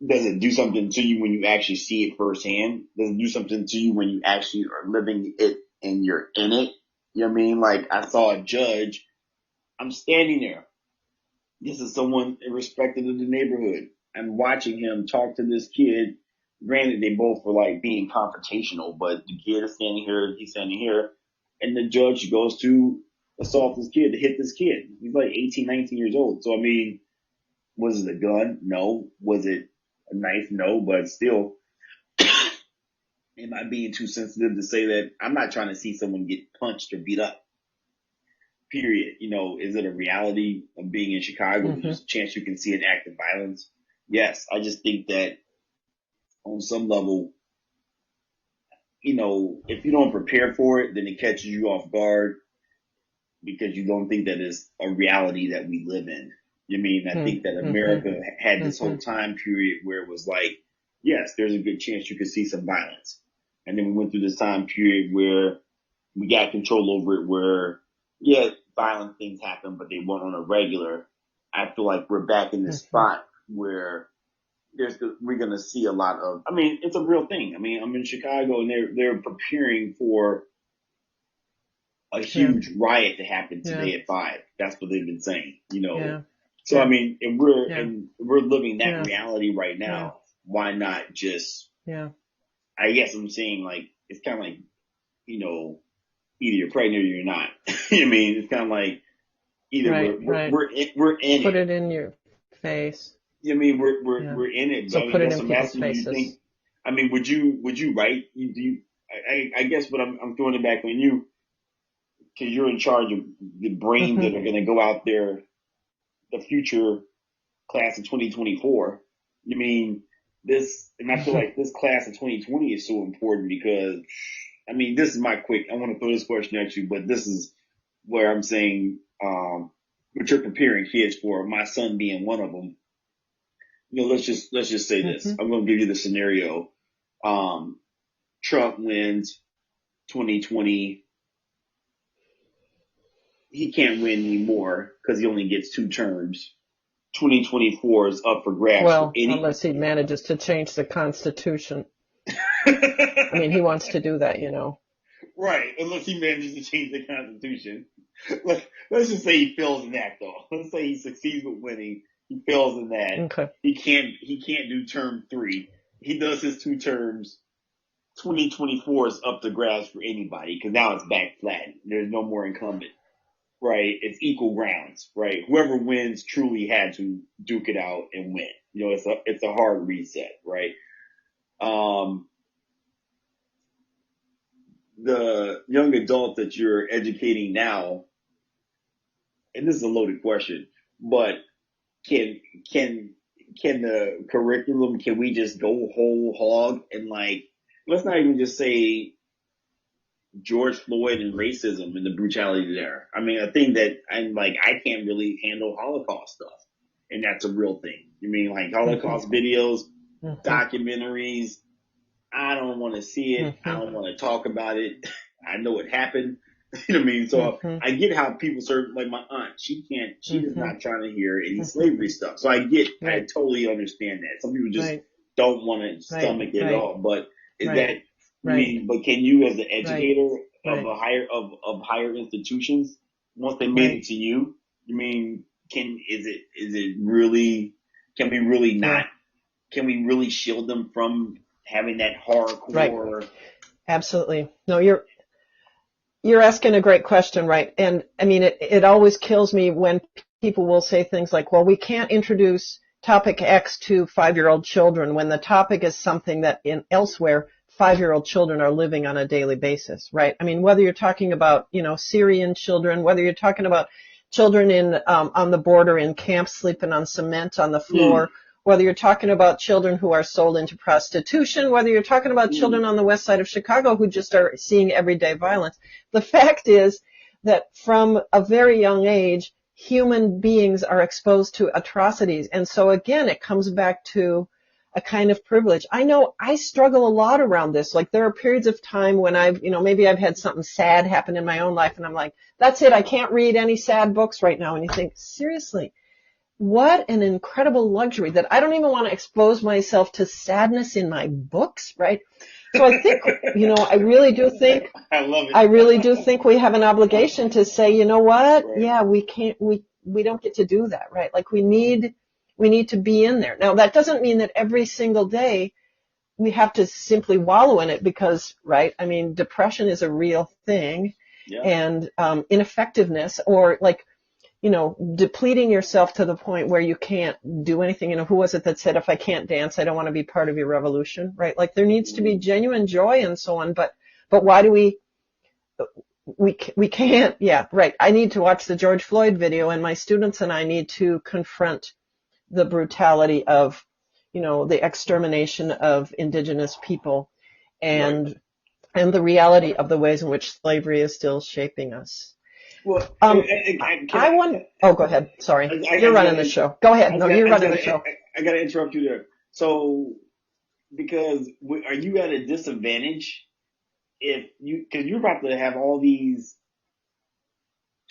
Does it do something to you when you actually see it firsthand? Does it do something to you when you actually are living it and you're in it? You know what I mean? Like I saw a judge. I'm standing there. This is someone respected in the neighborhood. I'm watching him talk to this kid. Granted, they both were like being confrontational, but the kid is standing here, he's standing here, and the judge goes to assault this kid, to hit this kid. He's like 18, 19 years old. So, I mean, was it a gun? No. Was it a knife? No. But still, am I being too sensitive to say that I'm not trying to see someone get punched or beat up? Period. Is it a reality of being in Chicago? Mm-hmm. There's a chance you can see an act of violence. Yes, I just think that on some level, if you don't prepare for it, then it catches you off guard because you don't think that it's a reality that we live in. You mean I think that Mm-hmm. America had this Mm-hmm. whole time period where it was like, yes, there's a good chance you could see some violence. And then we went through this time period where we got control over it where, yeah, violent things happen, but they weren't on a regular. I feel like we're back in this Mm-hmm. spot where we're going to see a lot of, I mean, it's a real thing. I mean, I'm in Chicago and they're preparing for a Yeah. huge riot to happen Yeah. today at 5. That's what they've been saying, Yeah. So I Yeah. mean, Yeah. and we're living that Yeah. reality right Yeah. now. Why not just? Yeah. I guess I'm saying like it's kind of like you know either you're pregnant or you're not. I mean, it's kind of like either Right. Right. we're in Put it. it in your face. I mean, Yeah. we're in it. So But I mean, put it that's in what I'm people's asking you. You faces. think? I mean, would you write? Do you? I guess what I'm throwing it back on you because you're in charge of the brains Hmm. that are going to go out there, the future class of 2024. I mean, and I feel like this class of 2020 is so important because, I mean, this is I want to throw this question at you, but this is where I'm saying, what you're preparing kids for, my son being one of them. Let's just say this. Hmm. I'm going to give you the scenario. Um, Trump wins 2020. He can't win anymore because he only gets 2 terms. 2024 is up for grabs for Well, any. unless he manages to change the Constitution. I mean, he wants to do that, Right, unless he manages to change the Constitution. Let's just say he fails in that, though. Let's say he succeeds with winning. He fails in that. Okay. He can't do term 3. He does his 2 terms. 2024 is up to grabs for anybody because now it's back flat. There's no more incumbent. Right? It's equal grounds. Right? Whoever wins truly had to duke it out and win. It's a hard reset. Right? Um, the young adult that you're educating now, and this is a loaded question, but can can can the curriculum, can we just go whole hog and like, let's not even just say George Floyd and racism and the brutality there. I mean, a thing that I'm like, I can't really handle Holocaust stuff, and that's a real thing. You mean like Hmm. Holocaust videos, Hmm. documentaries? I don't want to see it. I Hmm. don't want to talk about it. I know it happened. You know what I mean? So Hmm. I get how people serve, like my aunt, she is Hmm. not trying to hear any Hmm. slavery stuff. So I Right. totally understand that. Some people just Right. don't want to Right. stomach it at Right. all. But is Right. that, Right. but can you as an Right. educator of Right. of higher institutions, once they made it Right. to you, is it really, can we really Yeah. not, can we really shield them from having that Right. hardcore? Absolutely. No, you're asking a great question, right? And I mean, it always kills me when people will say things like, well, we can't introduce topic X to 5-year-old children when the topic is something that elsewhere 5-year-old children are living on a daily basis, right? I mean, whether you're talking about, Syrian children, whether you're talking about children on the border in camps sleeping on cement on the Mm, floor, whether you're talking about children who are sold into prostitution, whether you're talking about mm, children on the west side of Chicago who just are seeing everyday violence. The fact is that from a very young age, human beings are exposed to atrocities. And so again, it comes back to a kind of privilege. I know I struggle a lot around this. Like there are periods of time when maybe I've had something sad happen in my own life and I'm like, that's it. I can't read any sad books right now. And you think, seriously, what an incredible luxury that I don't even want to expose myself to sadness in my books, right? So I think, I really do think I love it. I really do think we have an obligation to say, you know what? Right. Yeah, we don't get to do that, right? Like we need to be in there. Now that doesn't mean that every single day we have to simply wallow in it because, right? I mean, depression is a real thing Yeah. and, ineffectiveness or like, depleting yourself to the point where you can't do anything. Who was it that said, if I can't dance, I don't want to be part of your revolution, right? Like there needs to be genuine joy and so on, but why do we can't, yeah, right. I need to watch the George Floyd video and my students and I need to confront the brutality of, the extermination of indigenous people Right. and the reality of the ways in which slavery is still shaping us. Well, Um, can I want, oh, go ahead. Sorry. You're just running the gotta, show. Go ahead. No, you're running the show. I gotta interrupt you there. So, because are you at a disadvantage if because you're about to have all these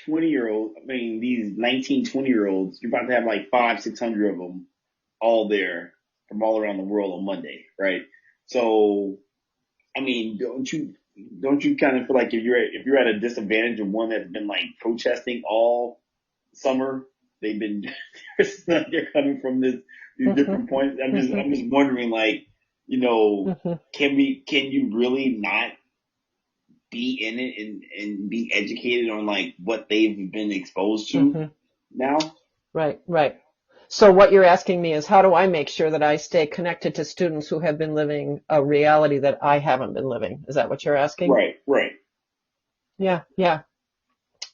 20-year-olds, I mean, these 19, 20-year-olds, you're about to have like 600 of them all there from all around the world on Monday, right? So, I mean, don't you don't you kind of feel like if you're at a disadvantage of one that's been like protesting all summer, they've been they're coming from these Mhm. different points. Mhm. I'm just wondering, like, you know, Mhm. can you really not be in it and be educated on like what they've been exposed to Mhm. now? Right, right. So what you're asking me is how do I make sure that I stay connected to students who have been living a reality that I haven't been living? Is that what you're asking? Right, right. Yeah, yeah,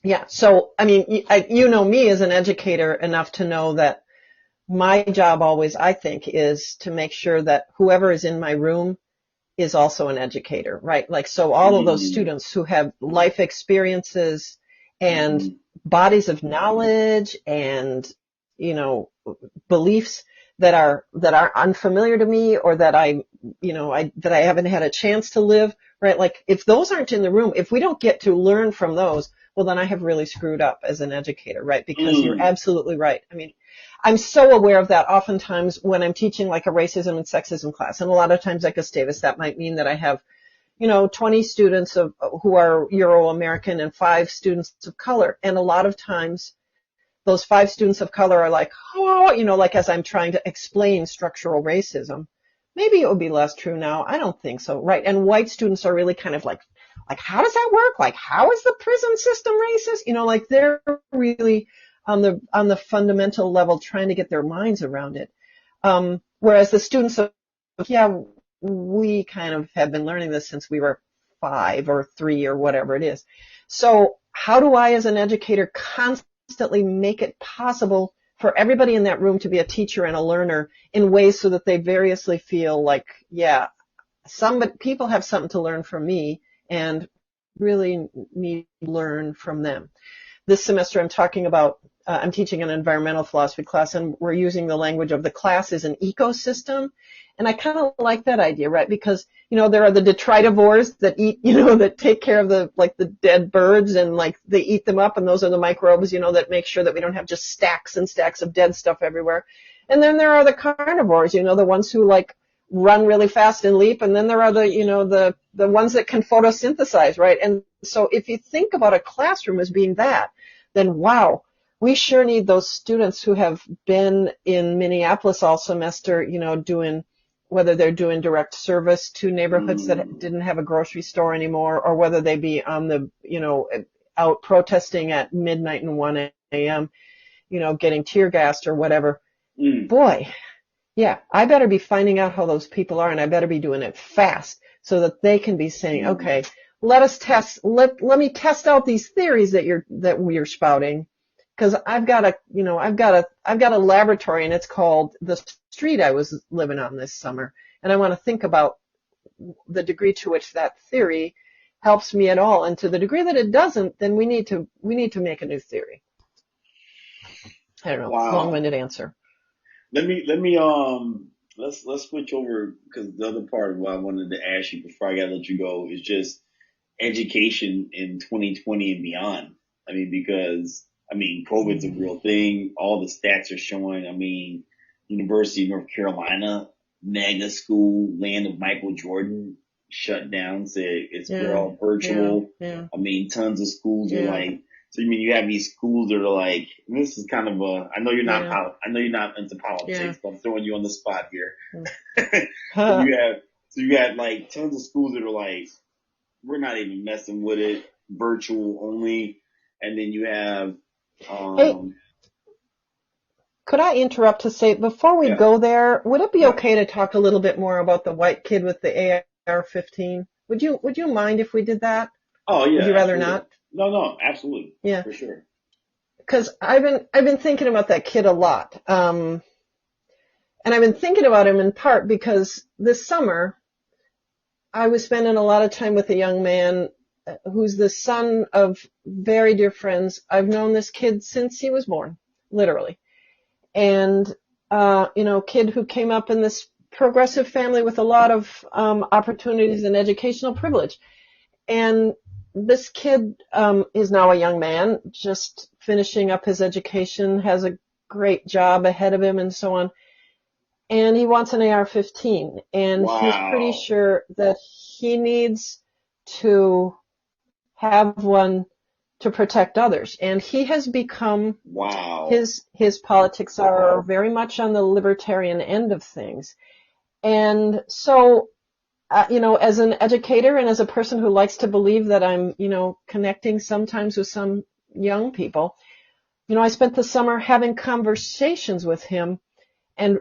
yeah. So, I mean, you know me as an educator enough to know that my job always, I think, is to make sure that whoever is in my room is also an educator, right? Like, so all of those Mm, students who have life experiences and mm, bodies of knowledge and, you know, beliefs that are unfamiliar to me or that that I haven't had a chance to live, right? Like if those aren't in the room, if we don't get to learn from those, well then I have really screwed up as an educator, right? Because you're mm, absolutely right. I mean, I'm so aware of that oftentimes when I'm teaching like a racism and sexism class. And a lot of times at Gustavus, that might mean that I have, 20 students who are Euro-American and 5 students of color. And a lot of times those 5 students of color are like, oh, like as I'm trying to explain structural racism. Maybe it would be less true now. I don't think so, right? And white students are really kind of like, how does that work? Like, how is the prison system racist? Like they're really on the fundamental level trying to get their minds around it. Whereas the students of, yeah, we kind of have been learning this since we were 5 or 3 or whatever it is. So how do I, as an educator, constantly make it possible for everybody in that room to be a teacher and a learner in ways so that they variously feel like, yeah, people have something to learn from me and really need to learn from them. This semester I'm teaching an environmental philosophy class and we're using the language of the class as an ecosystem. And I kind of like that idea, right? Because, there are the detritivores that eat, that take care of the dead birds and like they eat them up. And those are the microbes, that make sure that we don't have just stacks and stacks of dead stuff everywhere. And then there are the carnivores, the ones who like run really fast and leap. And then there are the ones that can photosynthesize, right? And so if you think about a classroom as being that, then wow, we sure need those students who have been in Minneapolis all semester, whether they're doing direct service to neighborhoods that mm, didn't have a grocery store anymore, or whether they be on out protesting at midnight and 1 a.m., getting tear gassed or whatever. mm, Boy, yeah, I better be finding out how those people are and I better be doing it fast so that they can be saying, mm, okay, let me test out these theories that we're spouting. Cause I've got a laboratory and it's called the street I was living on this summer. And I want to think about the degree to which that theory helps me at all. And to the degree that it doesn't, then we need to make a new theory. I don't know. wow. Long-winded answer. Let me let's switch over because the other part of what I wanted to ask you before I gotta let you go is just education in 2020 and beyond. I mean, because I mean, COVID's a real thing. All the stats are showing. I mean, University of North Carolina, mega school, land of Michael Jordan, shut down. Said we're Yeah, all yeah, virtual. yeah, I mean, tons of schools are yeah, like. So you mean you have these schools that are like, this is kind of a. yeah, I know you're not into yeah. politics, but I'm throwing you on the spot here. Mm. So Huh. you got like tons of schools that are like we're not even messing with it, virtual only. And then you have, Hey, um, could I interrupt to say, before we yeah, go there, would it be yeah. okay to talk a little bit more about the white kid with the AR-15? Would you mind if we did that? Oh Would yeah, you rather absolutely. not? No, no, absolutely. Yeah, For sure. because I've been thinking about that kid a lot. And I've been thinking about him in part because this summer I was spending a lot of time with a young man who's the son of very dear friends. I've known this kid since he was born, literally. And kid who came up in this progressive family with a lot of opportunities and educational privilege. And this kid is now a young man, just finishing up his education, has a great job ahead of him, and so on. And he wants an AR-15, and he's pretty Wow. sure that he needs to have one to protect others. And he has become, Wow. his politics are very much on the libertarian end of things. And so, as an educator and as a person who likes to believe that I'm, connecting sometimes with some young people, I spent the summer having conversations with him and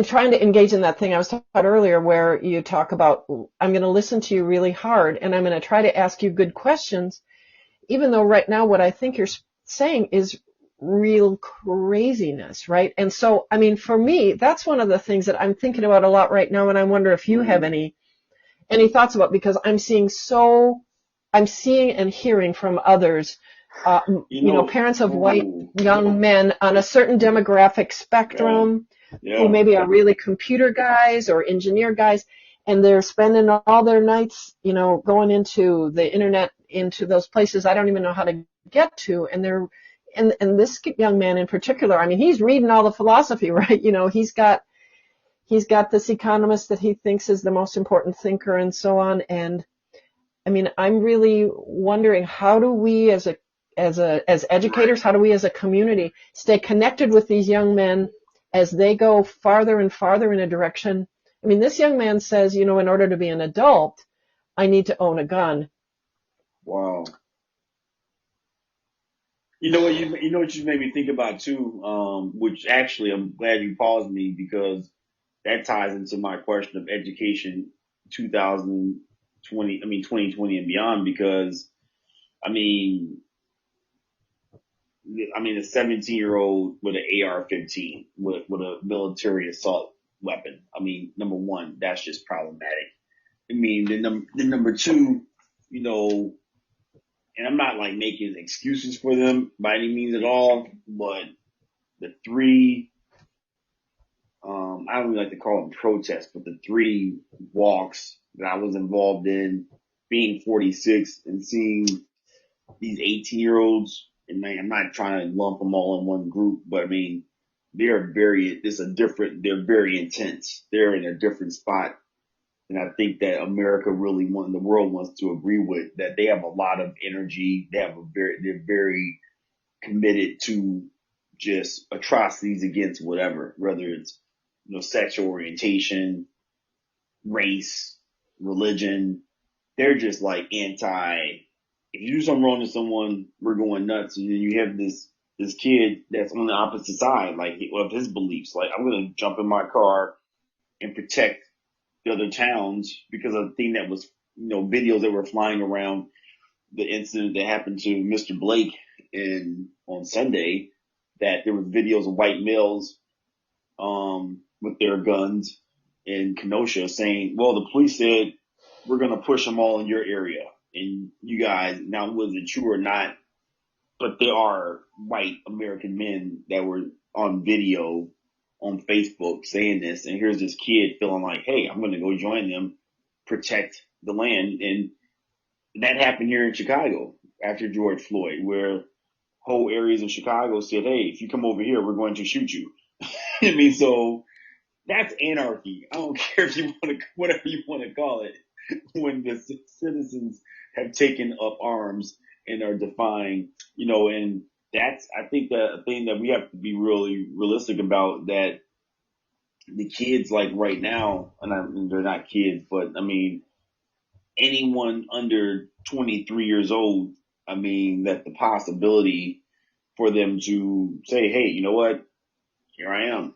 trying to engage in that thing I was talking about earlier where you talk about, I'm going to listen to you really hard and I'm going to try to ask you good questions, even though right now what I think you're saying is real craziness, right? And so, for me, that's one of the things that I'm thinking about a lot right now, and I wonder if you have any thoughts about, because I'm seeing and hearing from others, parents of white young men on a certain demographic spectrum who maybe are really computer guys or engineer guys, and they're spending all their nights, going into the internet, into those places I don't even know how to get to, and and this young man in particular, he's reading all the philosophy, right? He's got this economist that he thinks is the most important thinker and so on, and I'm really wondering, how do we as educators, how do we as a community stay connected with these young men as they go farther and farther in a direction? This young man says, in order to be an adult, I need to own a gun. Wow. You know what you made me think about too, which actually I'm glad you paused me, because that ties into my question of education 2020 and beyond, because a 17-year-old with an AR-15 with a military assault weapon. Number one, that's just problematic. Then number two, and I'm not like making excuses for them by any means at all, but the three, I don't even like to call them protests, but the three walks that I was involved in, being 46 and seeing these 18-year-olds, and I'm not trying to lump them all in one group, but they're very intense. They're in a different spot. And I think that America the world wants to agree with that. They have a lot of energy. They're very committed to just atrocities against whatever, whether it's, sexual orientation, race, religion. They're just like if you do something wrong to someone, we're going nuts. And then you have this kid that's on the opposite side, of his beliefs. Like, I'm going to jump in my car and protect the other towns, because of the thing that was, videos that were flying around, the incident that happened to Mr. Blake on Sunday, that there were videos of white males, with their guns in Kenosha saying, well, the police said, we're going to push them all in your area. And you guys, now was it true or not? But there are white American men that were on video on Facebook saying this, and here's this kid feeling like, hey, I'm going to go join them, protect the land. And that happened here in Chicago after George Floyd, where whole areas of Chicago said, hey, if you come over here, we're going to shoot you. So that's anarchy. I don't care if you want to, whatever you want to call it, when the citizens have taken up arms and are defying, and that's, I think, the thing that we have to be really realistic about, that the kids, like right now, and they're not kids, but anyone under 23 years old, that the possibility for them to say, hey, you know what, here I am,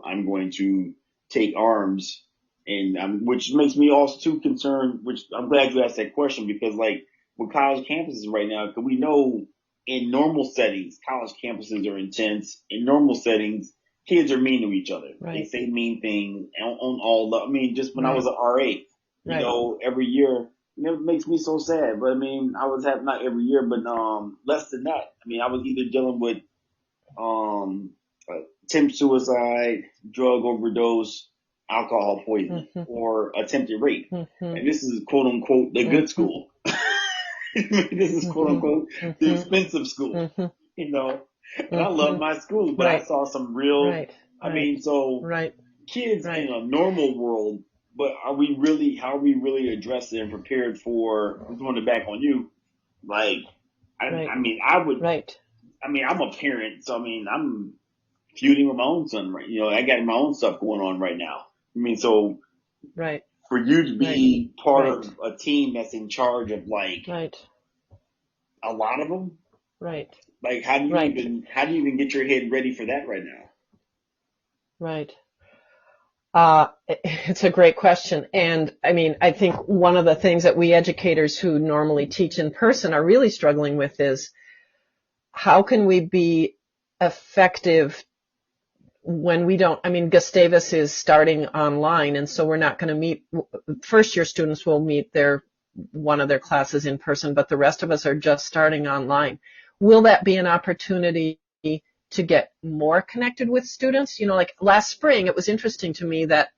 I'm going to take arms, and which makes me also too concerned, which I'm glad you asked that question, because like with college campuses right now, because we know in normal settings, college campuses are intense. In normal settings, kids are mean to each other. Right. They say mean things on all the, just when I was an RA, every year, it makes me so sad, but I was having, not every year, but less than that. I was either dealing with attempt suicide, drug overdose, alcohol poisoning, or attempted rape. And this is quote unquote the good school. This is quote unquote the expensive school, and I love my school, but I saw some real, kids in a normal world but are we really? How are we really addressed and prepared for? I'm throwing it back on you. Like, Right. I mean, I would. Right. I mean, I'm a parent, so I mean, I'm feuding with my own son, right? I got my own stuff going on right now. I mean, so Right. for you to Right. be part Right. of a team that's in charge of like Right. a lot of them, Right. like Right. how do you even get your head ready for that right now? Right. It's a great question. And I mean, I think one of the things that we educators who normally teach in person are really struggling with is how can we be effective when we don't, I mean, Gustavus is starting online, and so we're not going to meet, first year students will meet one of their classes in person, but the rest of us are just starting online. Will that be an opportunity to get more connected with students? Like last spring, it was interesting to me that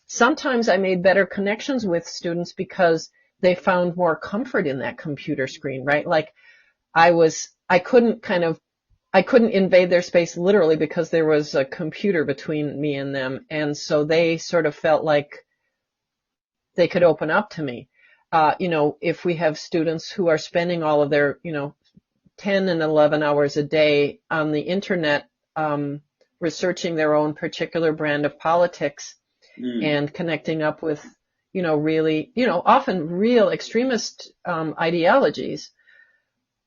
sometimes I made better connections with students because they found more comfort in that computer screen, right? Like I couldn't invade their space literally because there was a computer between me and them. And so they sort of felt like they could open up to me. If we have students who are spending all of their, 10 and 11 hours a day on the internet, researching their own particular brand of politics Mm, and connecting up with, really, often real extremist ideologies.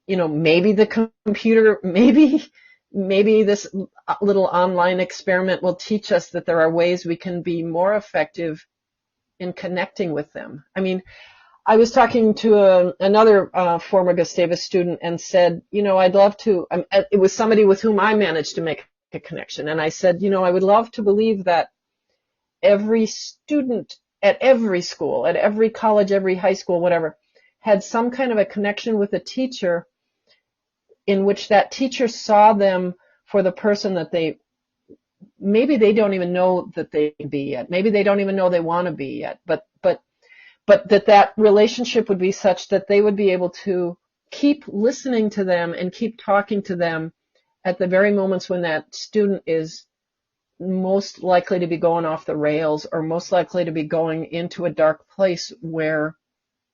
Maybe the computer, maybe this little online experiment will teach us that there are ways we can be more effective in connecting with them. I mean, I was talking to another former Gustavus student and said, I'd love to, it was somebody with whom I managed to make a connection. And I said, I would love to believe that every student at every school, at every college, every high school, whatever, had some kind of a connection with a teacher in which that teacher saw them for the person that maybe they don't even know that they can be yet. Maybe they don't even know they want to be yet. But that relationship would be such that they would be able to keep listening to them and keep talking to them at the very moments when that student is most likely to be going off the rails or most likely to be going into a dark place where,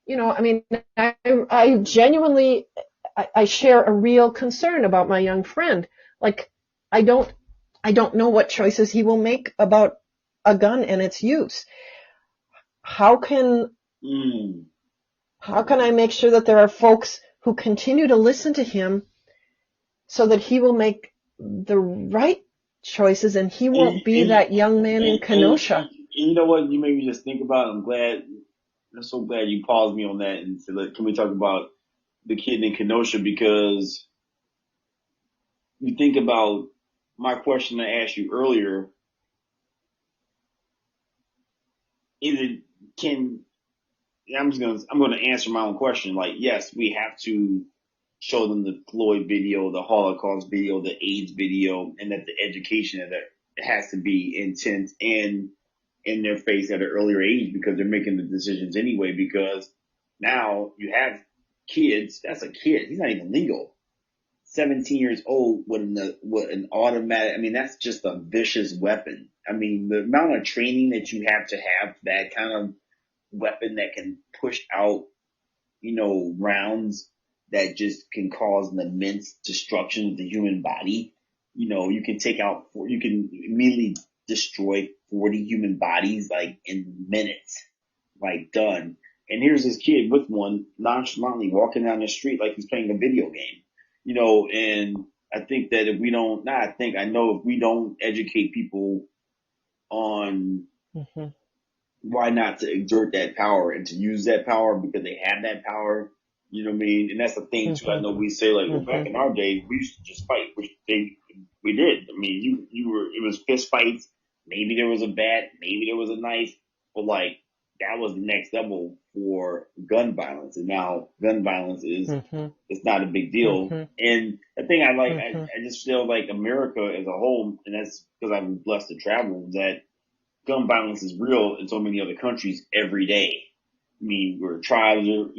I mean, I genuinely, I share a real concern about my young friend. Like, I don't know what choices he will make about a gun and its use. How can mm. I make sure that there are folks who continue to listen to him so that he will make the right choices and he And, won't be and, that young man in Kenosha? and you know what? You made me just think about. I'm so glad you paused me on that and said, "Can we talk about the kid in Kenosha?" Because you think about my question I asked you earlier. Is it can I'm gonna answer my own question. Like, yes, we have to show them the Floyd video, the Holocaust video, the AIDS video, and that the education of that has to be intense and in their face at an earlier age because they're making the decisions anyway. Because now you have kids. That's a kid. He's not even legal. 17 years old with an automatic. I mean, that's just a vicious weapon. I mean, the amount of training that you have to have that kind of weapon that can push out, rounds that just can cause an immense destruction of the human body. You can immediately destroy 40 human bodies like in minutes, like done. And here's this kid with one nonchalantly walking down the street like he's playing a video game, and I think that if we don't, not I think, I know if we don't educate people on Hmm. why not to exert that power and to use that power because they have that power. You know what I mean? And that's the thing too. I Hmm. know we say like, well, Hmm. back in our day, we used to just fight, which we did. I mean, it was fist fights. Maybe there was a bat, maybe there was a knife, but like that was the next level for gun violence. And now gun violence Hmm. it's not a big deal. Hmm. And the thing I like, Hmm. I just feel like America as a whole, and that's because I'm blessed to travel, that gun violence is real in so many other countries every day. I mean, where tribes are,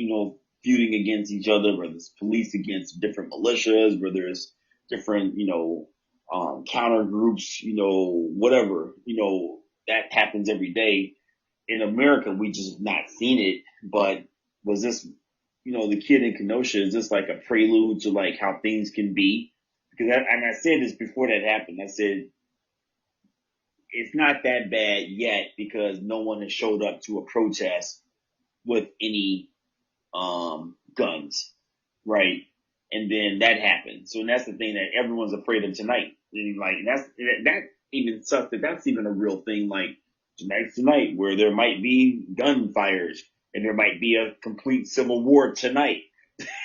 feuding against each other, where there's police against different militias, where there's different, counter groups, whatever, that happens every day. in America, we just not seen it. But was this, the kid in Kenosha, is this like a prelude to like how things can be? Because I said this before that happened. I said it's not that bad yet because no one has showed up to a protest with any guns, right? And then that happened. So that's the thing that everyone's afraid of tonight. And like that even sucks that that's even a real thing. Like tonight's tonight, where there might be gunfires and there might be a complete civil war tonight.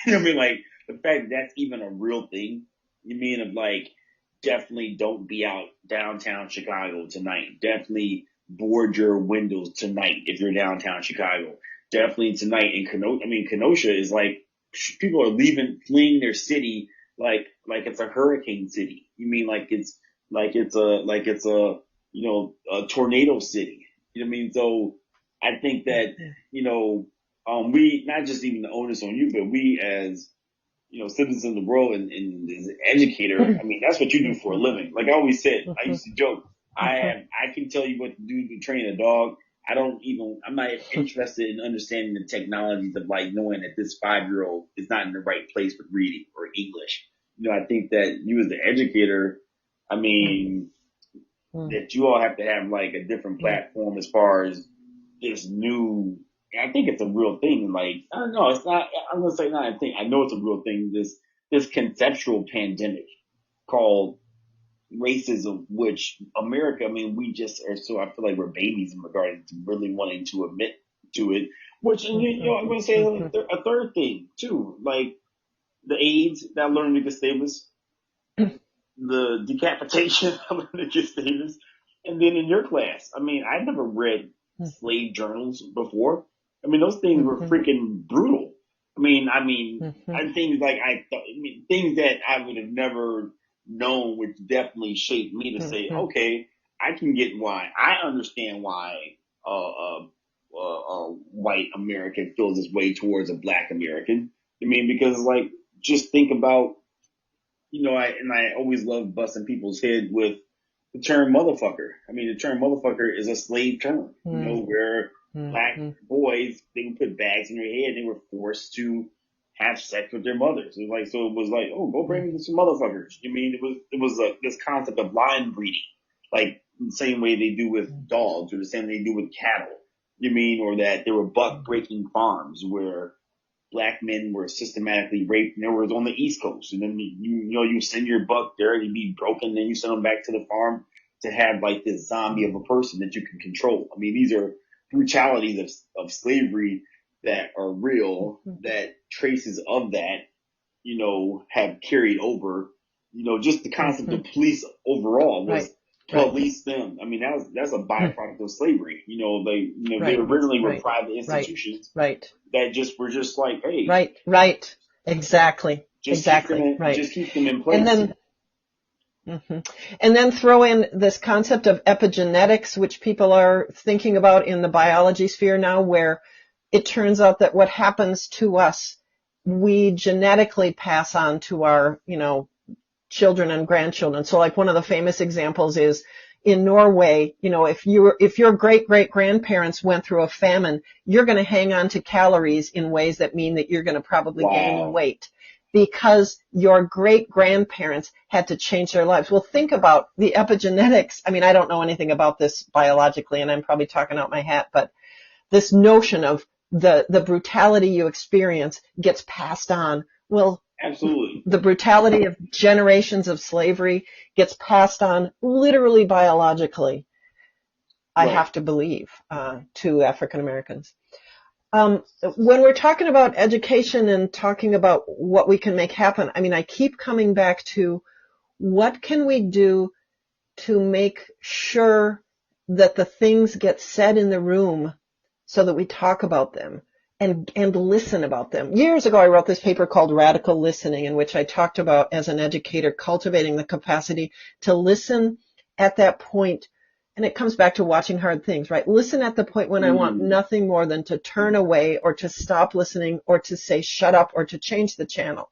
I mean, like the fact that that's even a real thing. You mean of like definitely don't be out downtown Chicago tonight. Definitely board your windows tonight if you're downtown Chicago. Definitely tonight in Kenosha. I mean, Kenosha is like people are fleeing their city like it's a hurricane city. You mean like it's a a tornado city. You know what I mean? So I think that we not just even the onus on you, but we as citizens of the world and as an educator, I mean, that's what you do for a living. Like I always said, I used to joke, I can tell you what to do to train a dog. I'm not interested in understanding the technologies of like knowing that this 5-year-old is not in the right place with reading or English. I think that you as the educator, I mean, that you all have to have like a different platform as far as this new, I think it's a real thing. Like, I don't know, it's not, I'm going to say not a thing. I know it's a real thing. This conceptual pandemic called racism, which America, I mean, we just are so, I feel like we're babies in regard to really wanting to admit to it, which, and I'm going to say a third thing too, like the AIDS that learned to Gustavus, the decapitation of Leonard Gustavus, and then in your class, I mean, I never read slave journals before. I mean, those things were freaking brutal. And things like things that I would have never known, which definitely shaped me to say, okay, I can get why. I understand why white American feels this way towards a black American. I mean, because like, just think about, I always love busting people's head with the term motherfucker. I mean, the term motherfucker is a slave term, where black boys, they would put bags in their head and they were forced to have sex with their mothers. It was like, oh, go bring me some motherfuckers. I mean, it was this concept of line breeding, like the same way they do with dogs or the same way they do with cattle. Or that there were buck breaking farms where black men were systematically raped, and there was on the East Coast. And then you send your buck there, he'd be broken, then you send him back to the farm to have like this zombie of a person that you can control. I mean, these are brutalities of slavery that are real, that traces of that, have carried over. Just the concept of police overall was police them. I mean, that's a byproduct of slavery. They originally were private institutions that were just like, hey, exactly, just keep them in place. And then throw in this concept of epigenetics, which people are thinking about in the biology sphere now, where it turns out that what happens to us, we genetically pass on to our, children and grandchildren. So like one of the famous examples is in Norway, if your great-great-grandparents went through a famine, you're going to hang on to calories in ways that mean that you're going to probably gain weight because your great-grandparents had to change their lives. Well, think about the epigenetics. I mean, I don't know anything about this biologically, and I'm probably talking out my hat, but this notion of the brutality you experience gets passed on. Well, absolutely. The brutality of generations of slavery gets passed on literally biologically, I have to believe, to African Americans. When we're talking about education and talking about what we can make happen, I mean, I keep coming back to what can we do to make sure that the things get said in the room so that we talk about them and listen about them. Years ago, I wrote this paper called Radical Listening, in which I talked about, as an educator, cultivating the capacity to listen at that point. And it comes back to watching hard things, right? Listen at the point when I want nothing more than to turn away or to stop listening or to say shut up or to change the channel.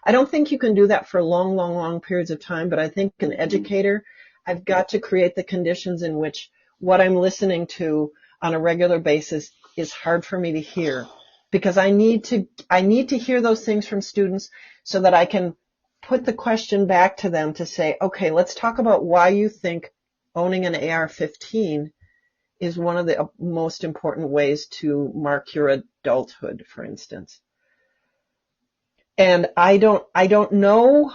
I don't think you can do that for long, long, long periods of time, but I think an educator, I've got to create the conditions in which what I'm listening to on a regular basis is hard for me to hear, because I need to hear those things from students so that I can put the question back to them to say, okay, let's talk about why you think owning an AR-15 is one of the most important ways to mark your adulthood, for instance. And I don't know,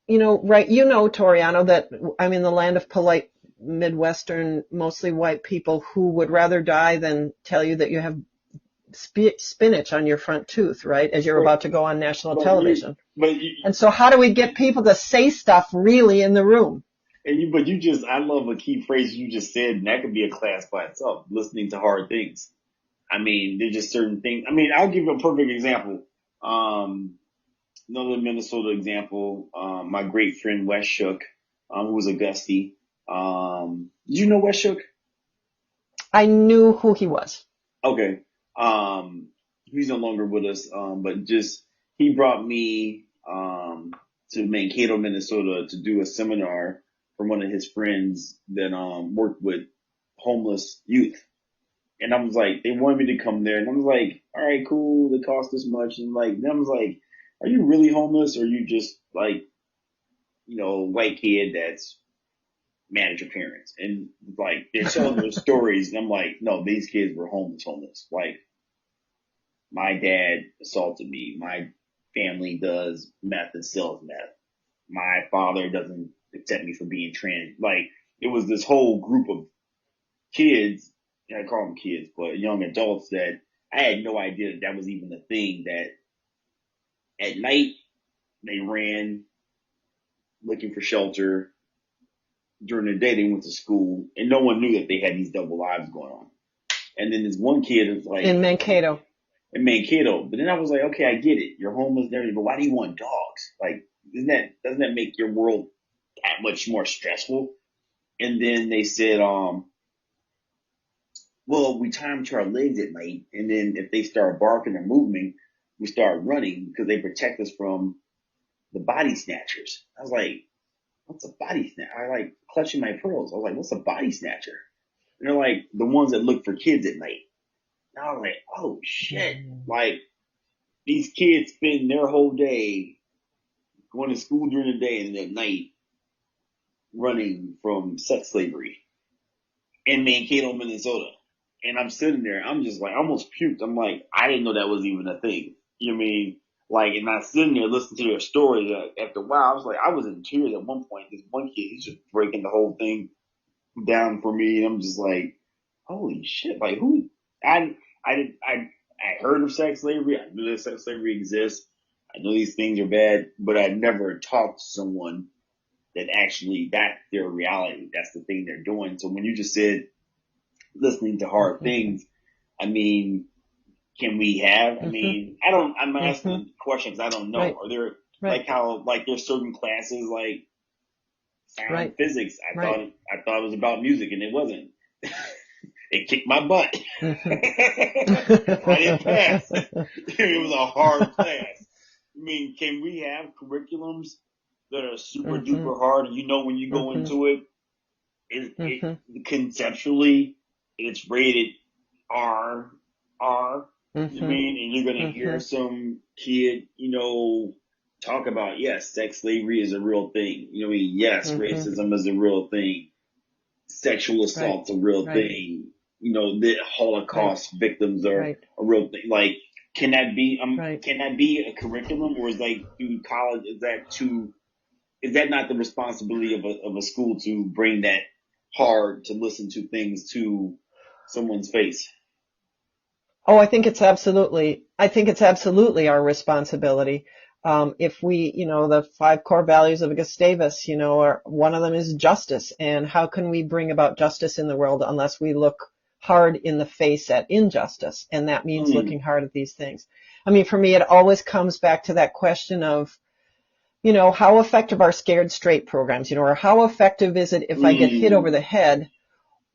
right, Toriano, that I'm in the land of polite Midwestern, mostly white people who would rather die than tell you that you have spinach on your front tooth, right, as you're about to go on national television. And so how do we get people to say stuff really in the room? I love a key phrase you just said, and that could be a class by itself, listening to hard things. I mean, there's just certain things. I mean, I'll give you a perfect example. Another Minnesota example, my great friend Wes Shook, who was a Gustie. Did you know Wes Shook? I knew who he was. Okay. He's no longer with us, but just, he brought me, to Mankato, Minnesota to do a seminar from one of his friends that, worked with homeless youth. And I was like, they wanted me to come there, and I was like, all right, cool, it costs this much. And like, then I was like, are you really homeless, or are you just like, white kid that's mad at your parents? And like, they're telling their stories, and I'm like, no, these kids were homeless. Like, my dad assaulted me. My family does meth and sells meth. My father doesn't accept me for being trans. Like, it was this whole group of kids, I call them kids, but young adults, that I had no idea that was even a thing, that at night they ran looking for shelter. During the day they went to school, and no one knew that they had these double lives going on. And then this one kid was like, in Mankato. But then I was like, okay, I get it. You're homeless and everything, but why do you want dogs? Like, doesn't that make your world that much more stressful? And then they said, well, we tie them to our legs at night, and then if they start barking or moving, we start running because they protect us from the body snatchers. I was like, what's a body snatcher? I like clutching my pearls. I was like, what's a body snatcher? And they're like, the ones that look for kids at night. And I was like, oh shit. Like, these kids spend their whole day going to school during the day, and at night running from sex slavery in Mankato, Minnesota. And I'm sitting there, I'm just like, I almost puked. I'm like, I didn't know that was even a thing. You know what I mean? Like, and I'm sitting there listening to their stories. After a while, I was like, I was in tears at one point. This one kid, he's just breaking the whole thing down for me. And I'm just like, holy shit. Like, who? I heard of sex slavery. I knew that sex slavery exists. I know these things are bad, but I never talked to someone that actually, that's their reality. That's the thing they're doing. So when you just said listening to hard things, I mean, can we have, I mean, I'm asking questions I don't know. Right. Are there, like how, like there's certain classes like sound physics. I thought it was about music, and it wasn't. It kicked my butt. I didn't pass. It was a hard class. I mean, can we have curriculums that are super duper hard? And when you go into it, it conceptually, it's rated R. You mean, and you're gonna hear some kid, talk about, yes, sex slavery is a real thing. Yes, racism is a real thing. Sexual assault's a real thing. The Holocaust victims are a real thing. Like, can that be a curriculum, or is like through college? Is that not the responsibility of a school to bring that hard, to listen to things to someone's face? Oh, I think it's absolutely our responsibility. If we, the 5 core values of Gustavus, one of them is justice. And how can we bring about justice in the world unless we look hard in the face at injustice? And that means looking hard at these things. I mean, for me, it always comes back to that question of, how effective are scared straight programs, or how effective is it if I get hit over the head,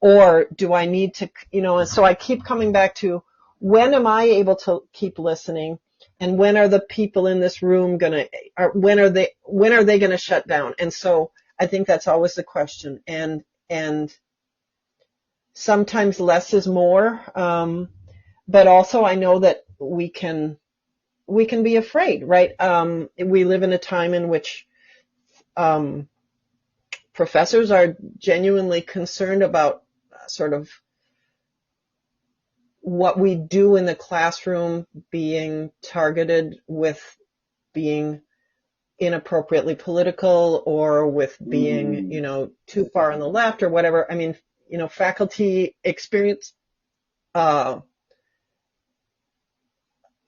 or do I need to, and so I keep coming back to, when am I able to keep listening? And when are the people in this room when are they going to shut down? And so I think that's always the question. And sometimes less is more. But also I know that we can be afraid, right? We live in a time in which um, professors are genuinely concerned about sort of what we do in the classroom being targeted with being inappropriately political or with being, Mm, too far on the left or whatever. I mean, faculty experience, uh,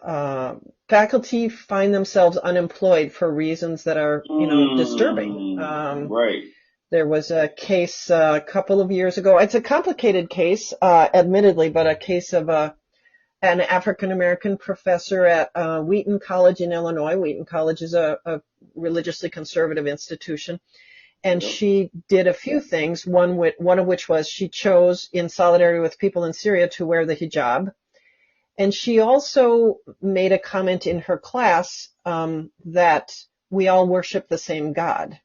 uh, faculty find themselves unemployed for reasons that are, disturbing. right. There was a case a couple of years ago. It's a complicated case, admittedly, but a case of an African American professor at Wheaton College in Illinois. Wheaton College is a religiously conservative institution, and Yep. she did a few things. One of which was she chose, in solidarity with people in Syria, to wear the hijab. And she also made a comment in her class that we all worship the same God.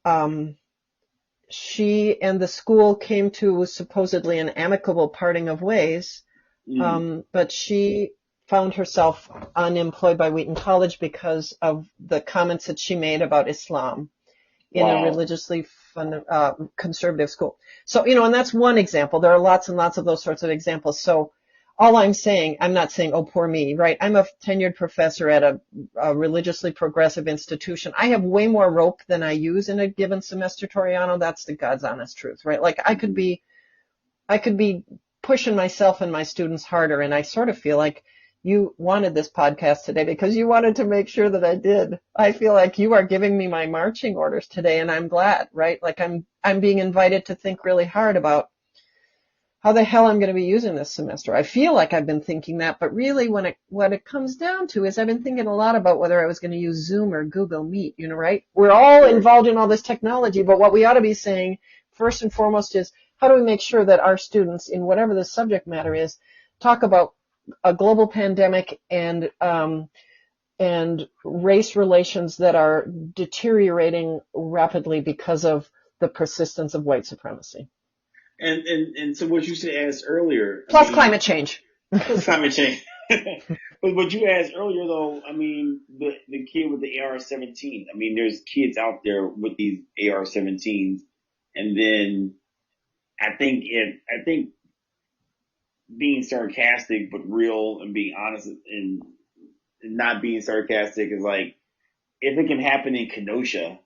Um, she and the school came to supposedly an amicable parting of ways, Mm, but she found herself unemployed by Wheaton College because of the comments that she made about Islam in a wow. religiously conservative school. So, and that's one example. There are lots and lots of those sorts of examples. So all I'm saying, I'm not saying, oh, poor me, right? I'm a tenured professor at a religiously progressive institution. I have way more rope than I use in a given semester, Toriano. That's the God's honest truth, right? Like I could be pushing myself and my students harder. And I sort of feel like you wanted this podcast today because you wanted to make sure that I did. I feel like you are giving me my marching orders today, and I'm glad, right? Like I'm being invited to think really hard about how the hell I'm going to be using this semester. I feel like I've been thinking that, but really what it comes down to is I've been thinking a lot about whether I was going to use Zoom or Google Meet, right? We're all Right. involved in all this technology, but what we ought to be saying first and foremost is how do we make sure that our students, in whatever the subject matter is, talk about a global pandemic and race relations that are deteriorating rapidly because of the persistence of white supremacy. And so what you said asked earlier, I Plus mean, climate change. plus climate change. But what you asked earlier though, I mean, the kid with the AR-17, I mean, there's kids out there with these AR-17s, and then I think being sarcastic but real and being honest and not being sarcastic is like, if it can happen in Kenosha,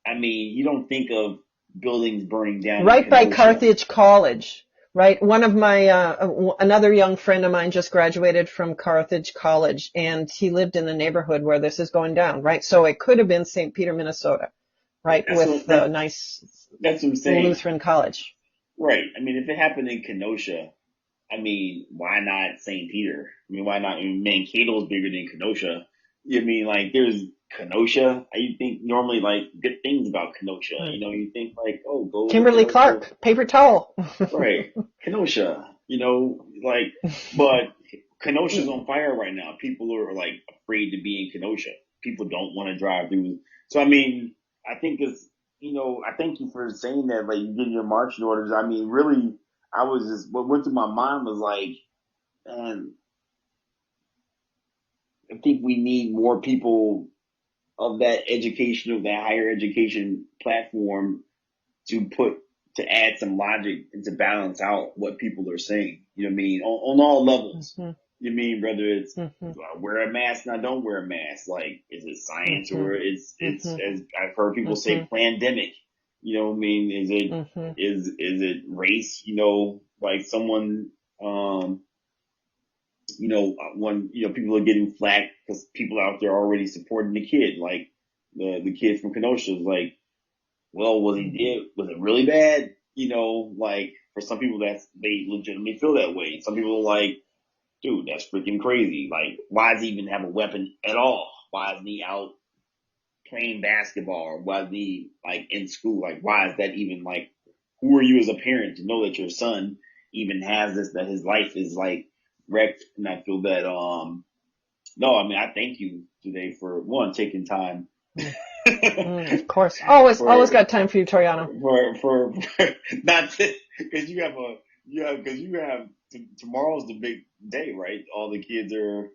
I mean, you don't think of buildings burning down in Right by Kenosha. Carthage College, right? One of my, another young friend of mine just graduated from Carthage College, and he lived in the neighborhood where this is going down, right? So it could have been St. Peter, Minnesota, right? That's With what the nice that's what I'm saying. Lutheran college. Right. I mean, if it happened in Kenosha, I mean, why not St. Peter? I mean, why not? I mean, Mankato's bigger than Kenosha. I mean, like, there's Kenosha. You think normally like good things about Kenosha. Right. You know, you think like, oh, go to Kimberly Kenosha. Clark, paper towel. Right. Kenosha. You know, like, but Kenosha's on fire right now. People are like afraid to be in Kenosha. People don't want to drive through. So, I mean, I think it's, I thank you for saying that, like, you getting your marching orders. I mean, really, what went through my mind was like, man, I think we need more people of that education, of that higher education platform to add some logic and to balance out what people are saying. You know what I mean? On all levels. Mm-hmm. You know what I mean? Whether it's Mm-hmm. do I wear a mask and I don't wear a mask? Like, is it science Mm-hmm. or it's Mm-hmm. as I've heard people say, Mm-hmm. pandemic. You know what I mean? Mm-hmm. Is it race? You know, like someone, when, people are getting flack because people out there are already supporting the kid, like the kid from Kenosha was like, well, was it really bad? Like for some people they legitimately feel that way. Some people are like, dude, that's freaking crazy. Like, why does he even have a weapon at all? Why isn't he out playing basketball? Or why is he like in school? Like, why is that even like, who are you as a parent to know that your son even has this, that his life is like wrecked? And I feel that, no, I mean, I thank you today for one, taking time. Of course. Always for got time for you, Toriano. for not because you have tomorrow's the big day, right? All the kids are.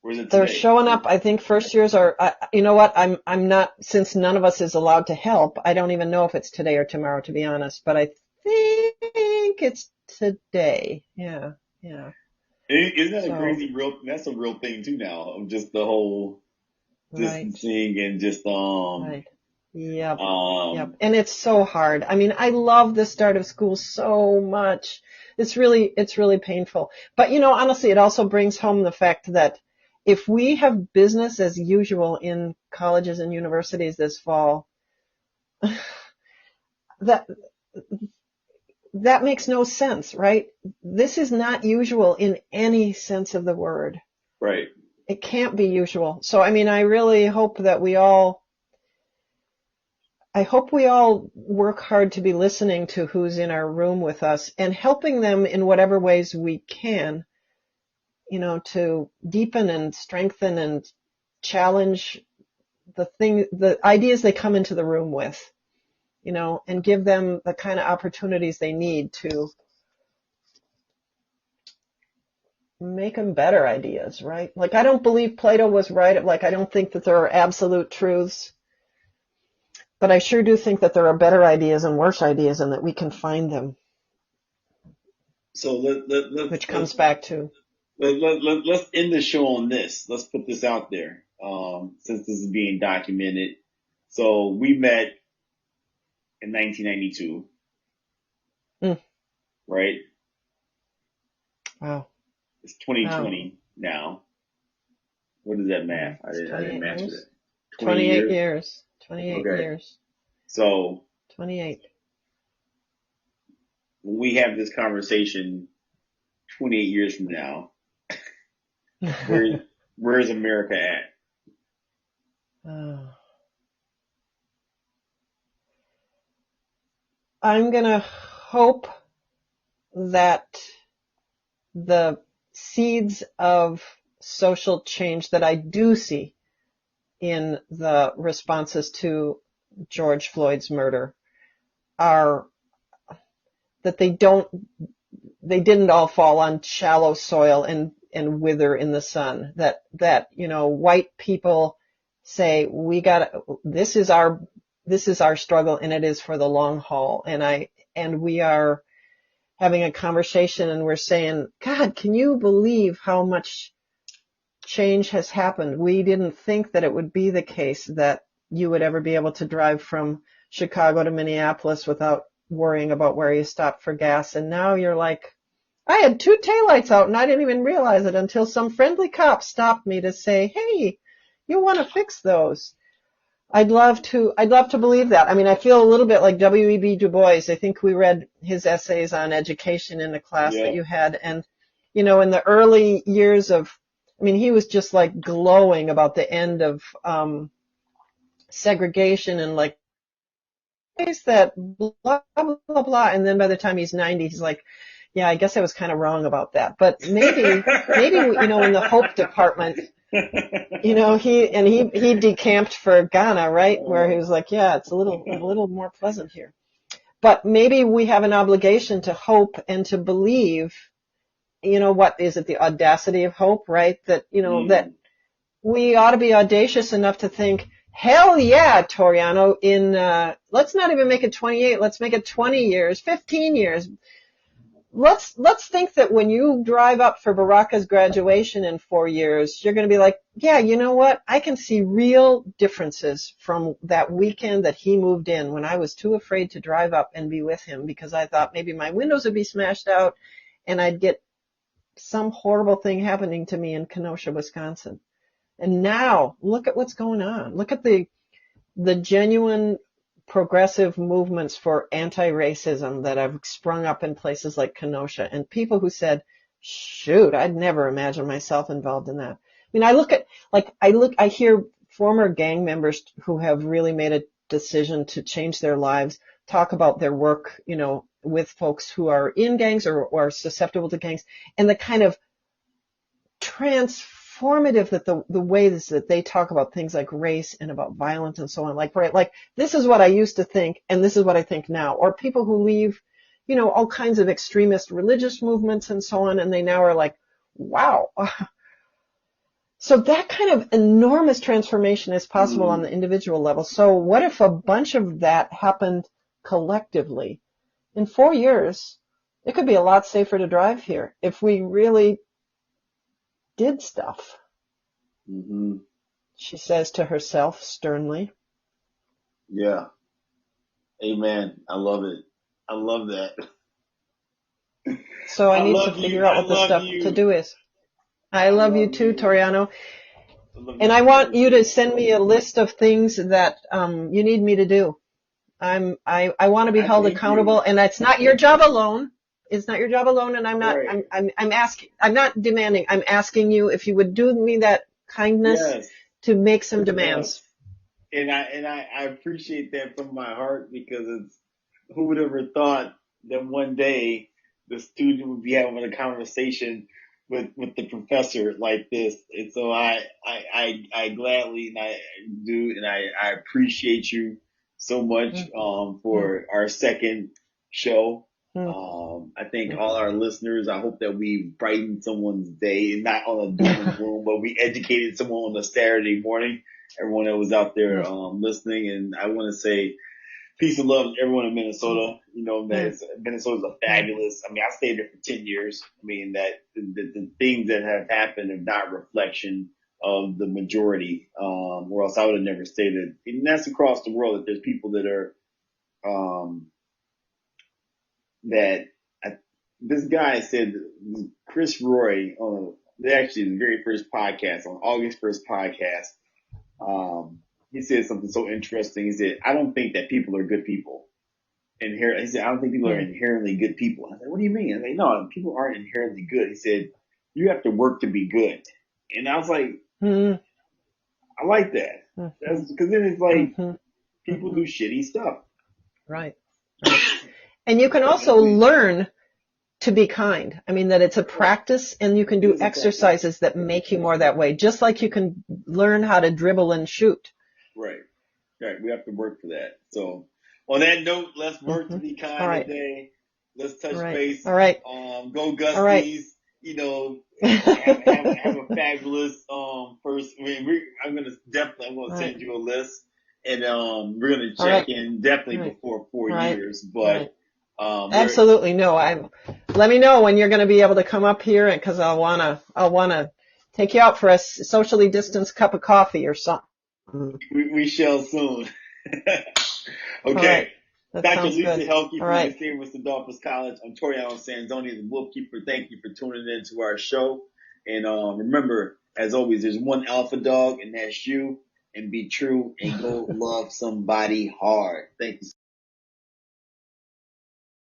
Where's it They're today? showing up. I think first years are, you know what? I'm not, since none of us is allowed to help, I don't even know if it's today or tomorrow, to be honest, but I think it's today. Yeah. Yeah. Isn't that a So, crazy real? That's a real thing too now. Of just the whole right. distancing and just Right. Yep. Yep. um And it's so hard. I mean, I love the start of school so much. It's really painful. But you know, honestly, it also brings home the fact that if we have business as usual in colleges and universities this fall, that that makes no sense, right? This is not usual in any sense of the word. right. It can't be usual. So, I mean, I really hope that I hope we all work hard to be listening to who's in our room with us and helping them in whatever ways we can, you know, to deepen and strengthen and challenge the ideas they come into the room with, you know, and give them the kind of opportunities they need to make them better ideas, right? Like, I don't believe Plato was right. Like, I don't think that there are absolute truths, but I sure do think that there are better ideas and worse ideas and that we can find them, So which comes back to, let's end the show on this. Let's put this out there. Since this is being documented. So we met in 1992, mm, right? wow, It's wow, 2020 now. What is that yeah, math? it's I didn't 28 master years. that. 20 28 years? years. 28 Okay. years. So 28. when we have this conversation 28 years from now, where where's America at? Oh. I'm going to hope that the seeds of social change that I do see in the responses to George Floyd's murder are that they didn't all fall on shallow soil and wither in the sun. That, you know, white people say, this is our struggle and it is for the long haul. And we are having a conversation and we're saying, God, can you believe how much change has happened? We didn't think that it would be the case that you would ever be able to drive from Chicago to Minneapolis without worrying about where you stopped for gas. And now you're like, I had 2 taillights out and I didn't even realize it until some friendly cop stopped me to say, hey, you want to fix those. I'd love to believe that. I mean, I feel a little bit like W.E.B. Du Bois. I think we read his essays on education in the class that Yeah. you had. And, you know, in the early years I mean, he was just like glowing about the end of, segregation and like, that blah, blah, blah. And then by the time he's 90, he's like, yeah, I guess I was kind of wrong about that. But maybe, you know, in the Hope Department, you know, he decamped for Ghana, right? Where he was like, yeah, it's a little more pleasant here. But maybe we have an obligation to hope and to believe, you know, what is it, the audacity of hope, right? That, you know, that we ought to be audacious enough to think, hell yeah, Toriano, let's not even make it 28, let's make it 20 years, 15 years. Let's think that when you drive up for Baraka's graduation in 4 years, you're going to be like, yeah, you know what? I can see real differences from that weekend that he moved in when I was too afraid to drive up and be with him because I thought maybe my windows would be smashed out and I'd get some horrible thing happening to me in Kenosha, Wisconsin. And now look at what's going on. Look at the genuine progressive movements for anti-racism that have sprung up in places like Kenosha, and people who said, shoot, I'd never imagine myself involved in that. I mean, I hear former gang members who have really made a decision to change their lives talk about their work, you know, with folks who are in gangs or susceptible to gangs, and the kind of informative that the ways that they talk about things like race and about violence and so on, like, right, like this is what I used to think and this is what I think now. Or people who leave, all kinds of extremist religious movements and so on, and they now are like, wow. So that kind of enormous transformation is possible on the individual level. So what if a bunch of that happened collectively? In 4 years, it could be a lot safer to drive here if we really did stuff, she says to herself sternly. Yeah. Amen. I love it. I love that. So I need to figure out what the stuff to do is. I love you too, Toriano. And I want you to send me a list of things that you need me to do. I want to be held accountable, and that's not your job alone. It's not your job alone, and I'm not. Right. I'm asking. I'm not demanding. I'm asking you if you would do me that kindness to make some demands. Yes. And I appreciate that from my heart, because it's, who would ever thought that one day the student would be having a conversation with the professor like this. And so I gladly, and I do, and I appreciate you so much for our second show. I think all our listeners, I hope that we brightened someone's day, and not on a doom and gloom, but we educated someone on a Saturday morning. Everyone that was out there listening, and I want to say peace and love to everyone in Minnesota. Minnesota's a fabulous. I mean, I stayed there for 10 years. I mean, that the things that have happened are not a reflection of the majority, or else I would have never stayed there. And that's across the world, that there's people that are, this guy said, Chris Roy, actually the very first podcast, on August 1st podcast, he said something so interesting. He said, I don't think that people are good people. He said, I don't think people are inherently good people. I said, what do you mean? I said, no, people aren't inherently good. He said, you have to work to be good. And I was like, I like that. Because then it's like, people do shitty stuff. Right. And you can also learn to be kind. I mean, that it's a practice, and you can do exercises that make you more that way, just like you can learn how to dribble and shoot. Right. We have to work for that. So on that note, let's work to be kind today. Let's touch base. All right. Go Gusties. All right. Have a fabulous first. I mean, I'm gonna send you a list, and we're gonna check in definitely before 4 years. But absolutely no. Let me know when you're going to be able to come up here, because I'll wanna take you out for a socially distanced cup of coffee or something. We shall soon. Okay. Dr. Lisa Helke from the St. Louis Adolphus College. I'm Toriano Sanzoni, the Wolf Keeper. Thank you for tuning in to our show. And remember, as always, there's one alpha dog, and that's you. And be true and go love somebody hard. Thank you.